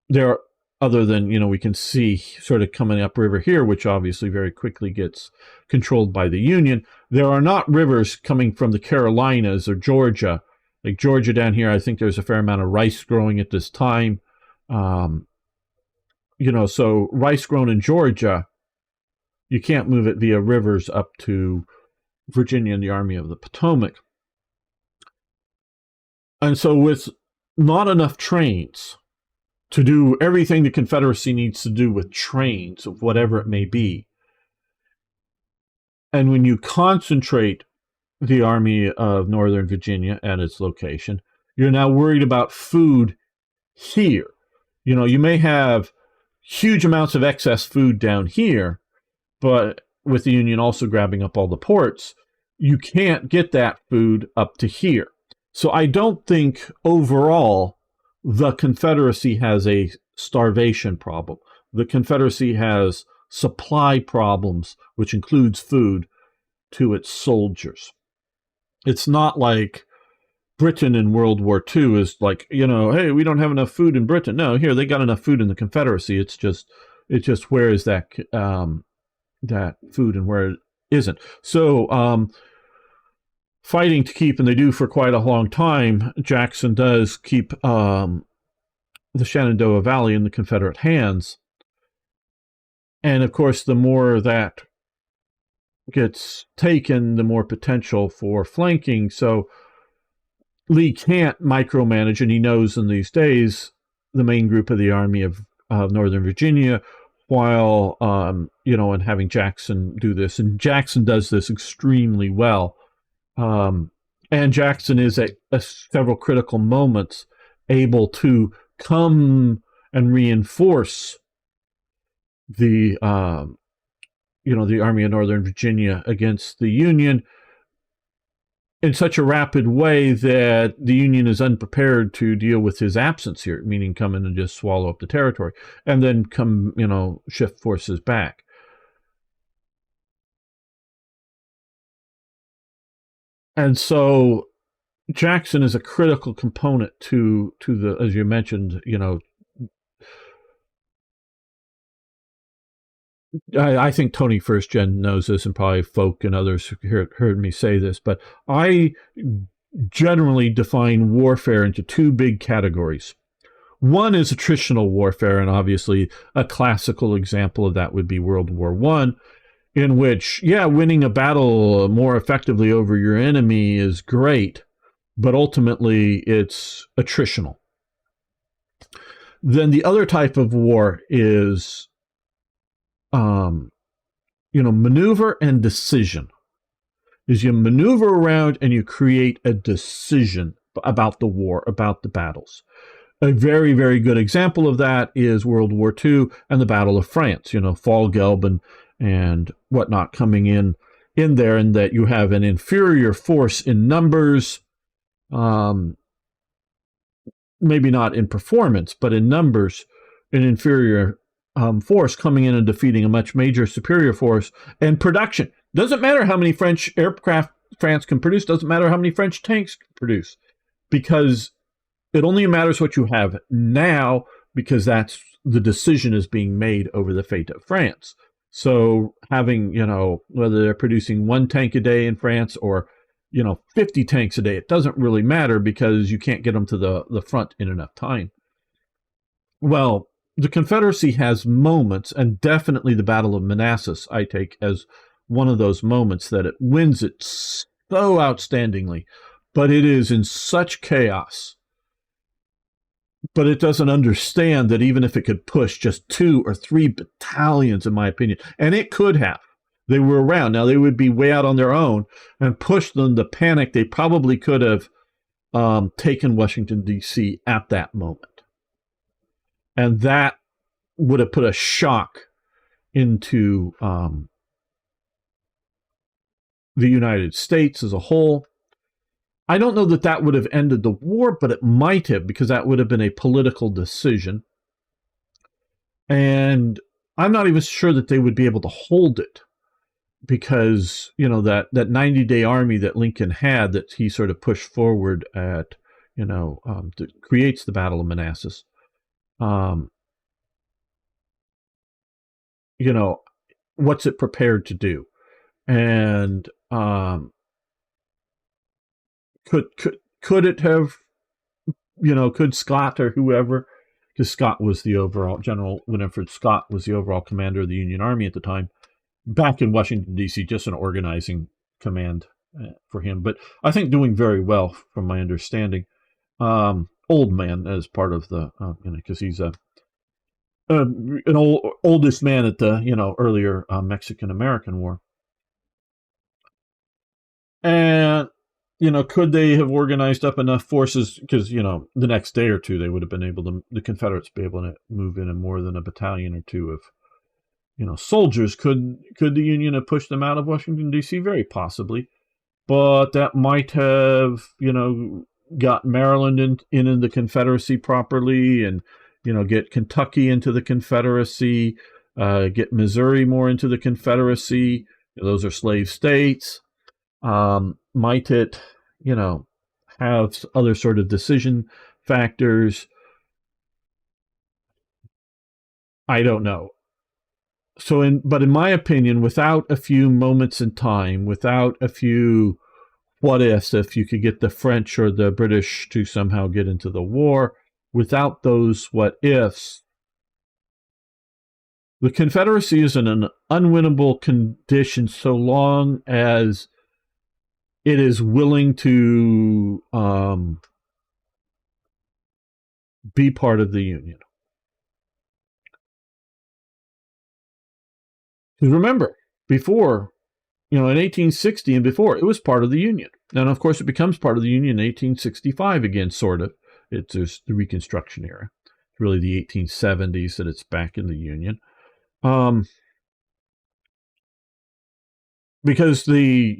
S1: there, other than, we can see sort of coming upriver here, which obviously very quickly gets controlled by the Union. There are not rivers coming from the Carolinas or Georgia. Like Georgia down here, I think there's a fair amount of rice growing at this time. So rice grown in Georgia, you can't move it via rivers up to Virginia and the Army of the Potomac. And so with not enough trains, to do everything the Confederacy needs to do with trains, of whatever it may be. And when you concentrate the Army of Northern Virginia at its location, you're now worried about food here. You may have huge amounts of excess food down here, but with the Union also grabbing up all the ports, you can't get that food up to here. So I don't think overall the Confederacy has a starvation problem. The Confederacy has supply problems, which includes food, to its soldiers. It's not like Britain in World War II is like, hey, we don't have enough food in Britain. No, here they got enough food in the Confederacy. It's just where is that that food and where it isn't. So fighting to keep, and they do for quite a long time, Jackson does keep the Shenandoah Valley in the Confederate hands. And of course, the more that gets taken, the more potential for flanking. So Lee can't micromanage, and he knows in these days the main group of the Army of Northern Virginia, while and having Jackson do this, and Jackson does this extremely well. And Jackson is at several critical moments able to come and reinforce the the Army of Northern Virginia against the Union in such a rapid way that the Union is unprepared to deal with his absence here, meaning come in and just swallow up the territory, and then come, shift forces back. And so Jackson is a critical component to the, as you mentioned, I think Tony First Gen knows this, and probably Folk and others heard me say this, but I generally define warfare into two big categories. One is attritional warfare, and obviously a classical example of that would be World War I, in which, winning a battle more effectively over your enemy is great, but ultimately it's attritional. Then the other type of war is maneuver and decision. Is you maneuver around and you create a decision about the war, about the battles. A very, very good example of that is World War II and the Battle of France, Fall Gelb and whatnot coming in there, and that you have an inferior force in numbers, maybe not in performance, but in numbers, an inferior force coming in and defeating a much major superior force. And production doesn't matter how many French aircraft France can produce, doesn't matter how many French tanks can produce, because it only matters what you have now, because that's the decision is being made over the fate of France. So having, whether they're producing 1 tank a day in France or 50 tanks a day, it doesn't really matter, because you can't get them to the front in enough time. Well, the Confederacy has moments, and definitely the Battle of Manassas I take as one of those moments, that it wins it so outstandingly, but it is in such chaos. But it doesn't understand that even if it could push just 2 or 3 battalions, in my opinion, and it could have, they were around. Now, they would be way out on their own, and push them to panic. They probably could have taken Washington, D.C. at that moment. And that would have put a shock into the United States as a whole. I don't know that that would have ended the war, but it might have, because that would have been a political decision. And I'm not even sure that they would be able to hold it, because, that 90-day army that Lincoln had, that he sort of pushed forward at, that creates the Battle of Manassas. What's it prepared to do? And could it have, could Scott or whoever, because Scott was the overall, General Winifred Scott was the overall commander of the Union Army at the time, back in Washington, D.C., just an organizing command for him. But I think doing very well, from my understanding. old man as part of the, because he's an oldest man at the earlier Mexican American War. And could they have organized up enough forces? Because the next day or two they would have been able to, the Confederates be able to move in more than a battalion or two of soldiers. Could the Union have pushed them out of Washington D.C.? Very possibly, but that might have got Maryland in the Confederacy properly, and get Kentucky into the Confederacy, get Missouri more into the Confederacy. Those are slave states. Might it, have other sort of decision factors? I don't know. But in my opinion, without a few moments in time, without a few what ifs, if you could get the French or the British to somehow get into the war, without those what ifs, the Confederacy is in an unwinnable condition so long as it is willing to be part of the Union. Because remember, before, in 1860 and before, it was part of the Union. And of course, it becomes part of the Union in 1865 again, sort of. It's the Reconstruction era. It's really the 1870s that it's back in the Union. Because we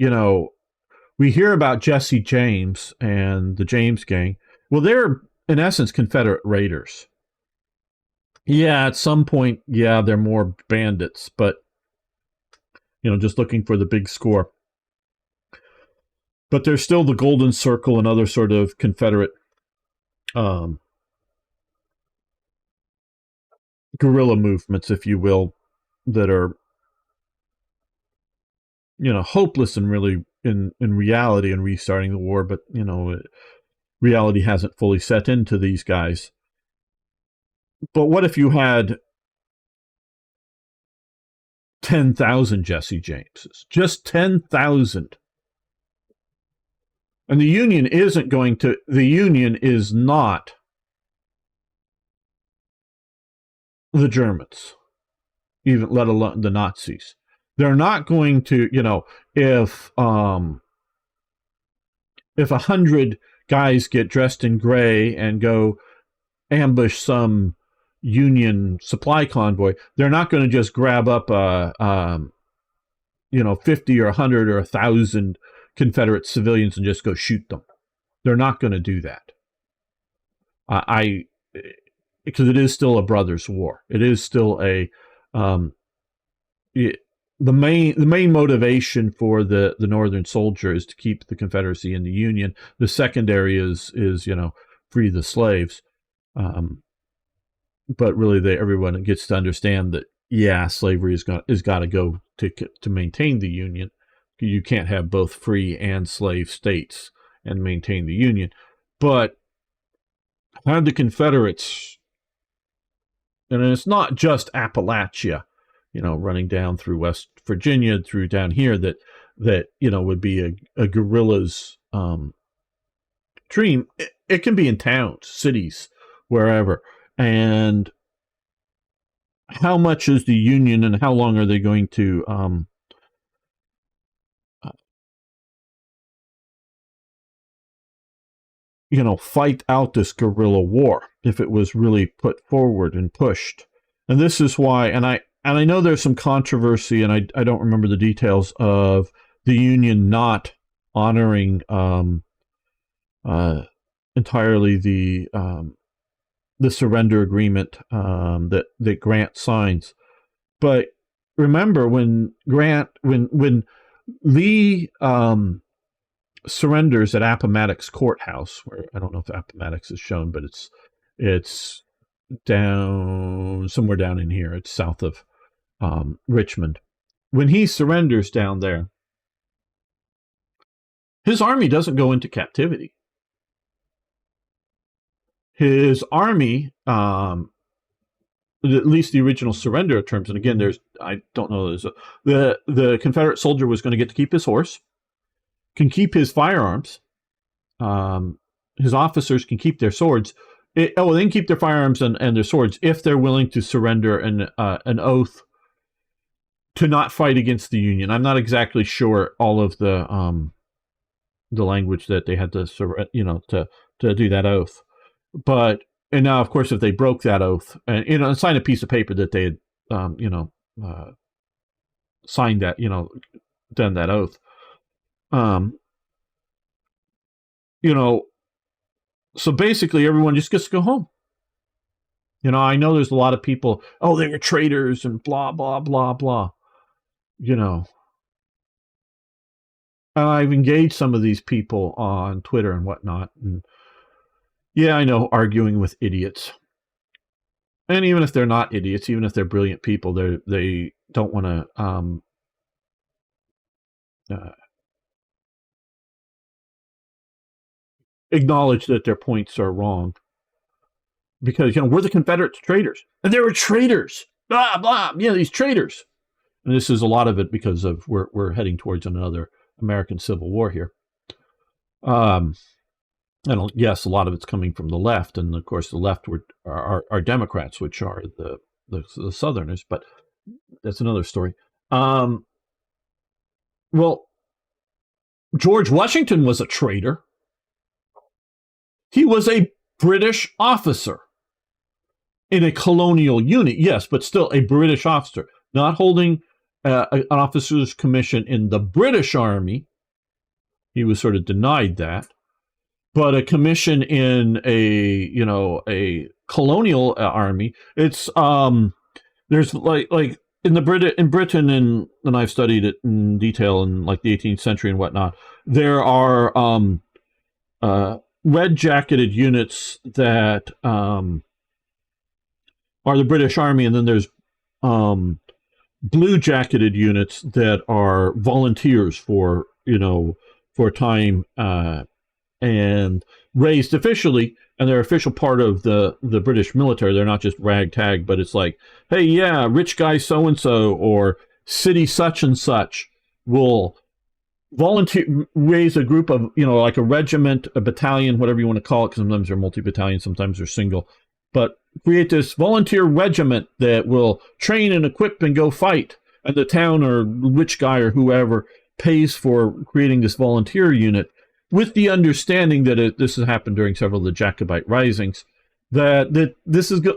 S1: hear about Jesse James and the James Gang. Well, they're, in essence, Confederate raiders. Yeah, at some point, they're more bandits, but, just looking for the big score. But there's still the Golden Circle and other sort of Confederate guerrilla movements, if you will, that are, hopeless and really in reality in restarting the war, but, reality hasn't fully set into these guys. But what if you had 10,000 Jesse Jameses? Just 10,000. And the Union is not the Germans, even let alone the Nazis. They're not going to, if 100 guys get dressed in gray and go ambush some Union supply convoy, they're not going to just grab up 50 or 100 or 1,000 Confederate civilians and just go shoot them. They're not going to do that. Because it is still a brothers' war. It is still the main motivation for the Northern soldier is to keep the Confederacy in the Union. The secondary is free the slaves. But really, everyone gets to understand that slavery is got to go to maintain the Union. You can't have both free and slave states and maintain the Union. But had the Confederates, and it's not just Appalachia, running down through West Virginia, through down here, that would be a guerrilla's dream. It can be in towns, cities, wherever. And how much is the Union, and how long are they going to fight out this guerrilla war if it was really put forward and pushed? And this is why, and I know there's some controversy, and I don't remember the details of the Union not honoring entirely the surrender agreement that Grant signs. But remember, when Lee surrenders at Appomattox Courthouse, where I don't know if Appomattox is shown, but it's down somewhere down in here. It's south of Richmond. When he surrenders down there, his army doesn't go into captivity. His army, at least the original surrender terms, and again, I don't know, the Confederate soldier was going to get to keep his horse, can keep his firearms, his officers can keep their swords. They can keep their firearms and their swords if they're willing to surrender an oath to not fight against the Union. I'm not exactly sure all of the language that they had to to do that oath. But and now, of course, if they broke that oath and signed a piece of paper that they had signed that done that oath, so basically everyone just gets to go home. I know there's a lot of people, they were traitors and blah, blah, blah, blah. I've engaged some of these people on Twitter and whatnot. And yeah, I know, arguing with idiots. And even if they're not idiots, even if they're brilliant people, they don't want to acknowledge that their points are wrong. Because, we're the Confederates traitors. And they were traitors. Blah, blah. These traitors. And this is a lot of it because of we're heading towards another American Civil War here. And yes, a lot of it's coming from the left. And, of course, the left are Democrats, which are the Southerners. But that's another story. Well, George Washington was a traitor. He was a British officer in a colonial unit, yes, but still a British officer, not holding an officer's commission in the British Army. He was sort of denied that, but a commission in a colonial army. It's there's like in Britain, and I've studied it in detail in like the 18th century and whatnot. There are red-jacketed units that are the British Army, and then there's blue-jacketed units that are volunteers for time and raised officially, and they're official part of the British military. They're not just ragtag, but it's like, hey, yeah, rich guy so-and-so or city such and such will volunteer, raise a group of, like a regiment, a battalion, whatever you want to call it, because sometimes they're multi-battalion, sometimes they're single, but create this volunteer regiment that will train and equip and go fight. And the town or rich guy or whoever pays for creating this volunteer unit, with the understanding that this has happened during several of the Jacobite risings, that the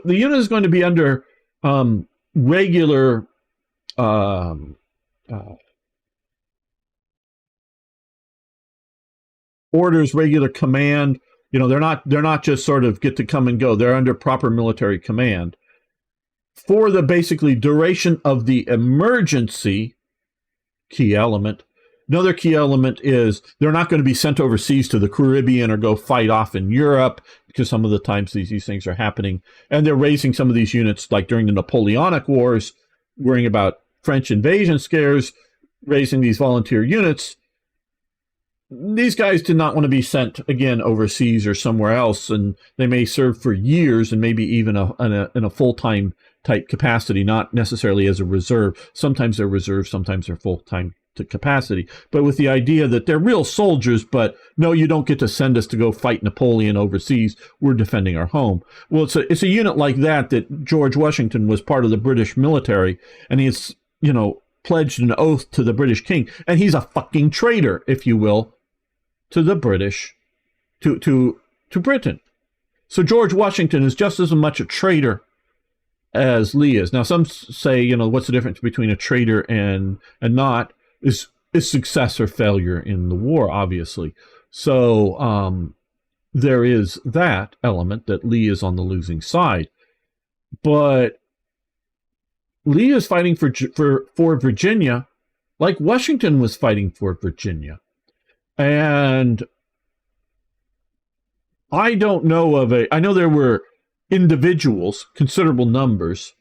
S1: unit is going to be under regular orders, regular command. They're not just sort of get to come and go. They're under proper military command for the basically duration of the emergency. Key element. Another key element is they're not going to be sent overseas to the Caribbean or go fight off in Europe, because some of the times these things are happening. And they're raising some of these units, like during the Napoleonic Wars, worrying about French invasion scares, raising these volunteer units. These guys did not want to be sent again overseas or somewhere else, and they may serve for years and maybe even in a full-time type capacity, not necessarily as a reserve. Sometimes they're reserve, sometimes they're full-time to capacity, but with the idea that they're real soldiers, but no, you don't get to send us to go fight Napoleon overseas. We're defending our home. Well, it's a unit like that George Washington was part of the British military, and he's, pledged an oath to the British king, and he's a fucking traitor, if you will, to the British, to Britain. So George Washington is just as much a traitor as Lee is. Now, some say, what's the difference between a traitor and not? Is success or failure in the war, obviously. So there is that element that Lee is on the losing side. But Lee is fighting for Virginia like Washington was fighting for Virginia. And I don't know I know there were individuals, considerable numbers,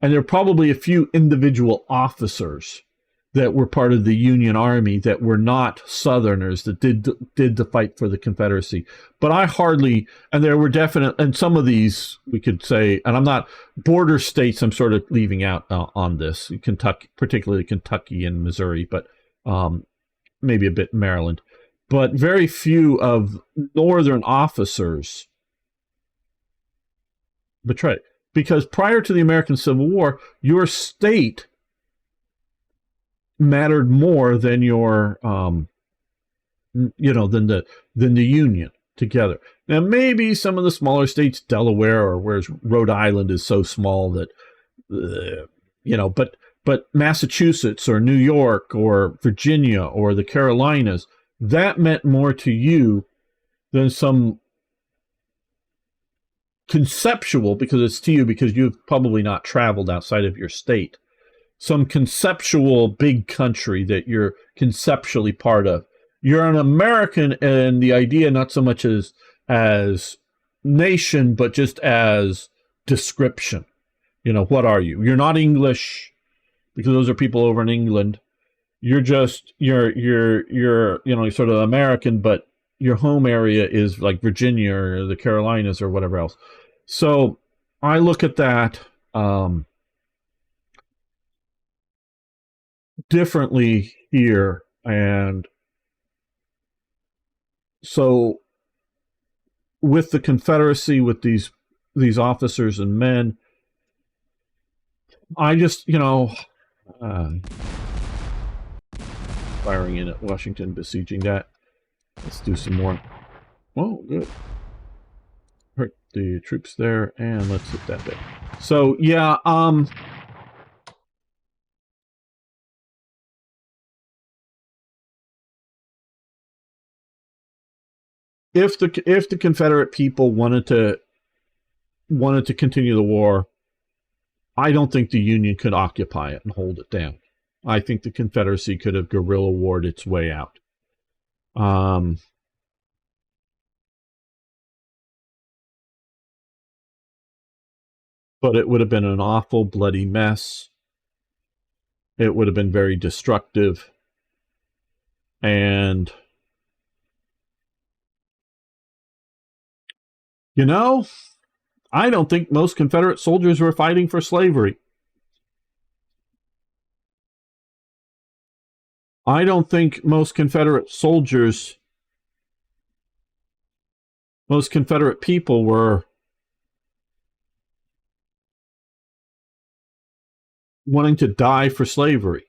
S1: and there are probably a few individual officers that were part of the Union Army that were not Southerners that did the fight for the Confederacy. But and there were and some of these we could say, and I'm not, border states I'm sort of leaving out on this, Kentucky, particularly Kentucky and Missouri, but maybe a bit Maryland. but very few of Northern officers betrayed. Because prior to the American Civil War, your state mattered more than your, than the Union together. Now, maybe some of the smaller states, Delaware, or whereas Rhode Island is so small that, but Massachusetts or New York or Virginia or the Carolinas, that meant more to you than some conceptual, because it's to you because you've probably not traveled outside of your state, some conceptual big country that you're conceptually part of. You're an American, and the idea not so much as nation, but just as description. What are you? You're not English, because those are people over in England. You're sort of American, but your home area is like Virginia or the Carolinas or whatever else. So I look at that differently here. And so with the Confederacy, with these officers and men, I just, firing in at Washington, besieging that. Let's do some more. Oh, good. Hurt the troops there, and let's hit that bit. So, yeah, if the Confederate people wanted to continue the war, I don't think the Union could occupy it and hold it down. I think the Confederacy could have guerrilla warred its way out. But it would have been an awful, bloody mess. It would have been very destructive. And, I don't think most Confederate soldiers were fighting for slavery. I don't think most Confederate soldiers, most Confederate people were wanting to die for slavery.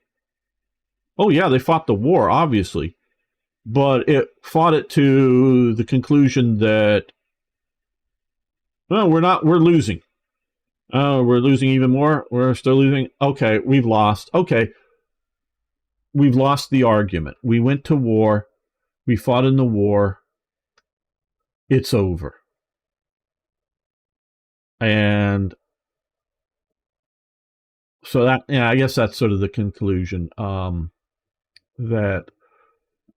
S1: Oh, yeah, they fought the war, obviously, but it fought it to the conclusion that, well, we're losing. Oh, we're losing even more. We're still losing. Okay, we've lost. Okay, we've lost the argument. We went to war. We fought in the war. It's over. And so that, I guess that's sort of the conclusion, that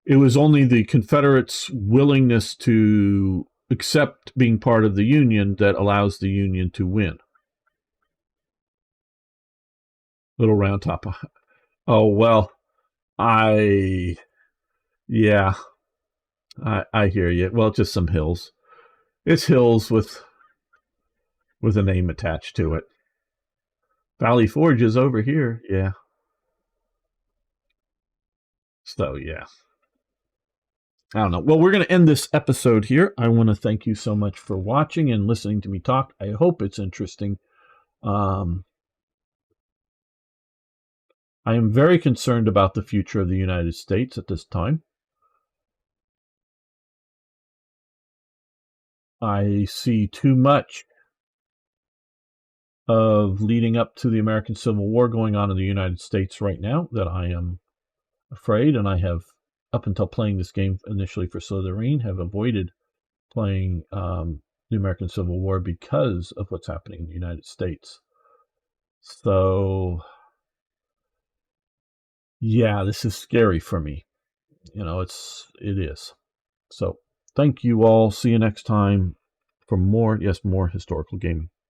S1: it was only the Confederates' willingness to accept being part of the Union that allows the Union to win. Little round top. Oh, well, I hear you. Well, just some hills. It's hills with a name attached to it. Valley Forge is over here. Yeah. So, yeah. I don't know. Well, we're going to end this episode here. I want to thank you so much for watching and listening to me talk. I hope it's interesting. I am very concerned about the future of the United States at this time. I see too much of leading up to the American Civil War going on in the United States right now that I am afraid, and I have, up until playing this game initially for Slytherin, have avoided playing the American Civil War because of what's happening in the United States. So, yeah, this is scary for me. It is. So, thank you all. See you next time for more historical gaming.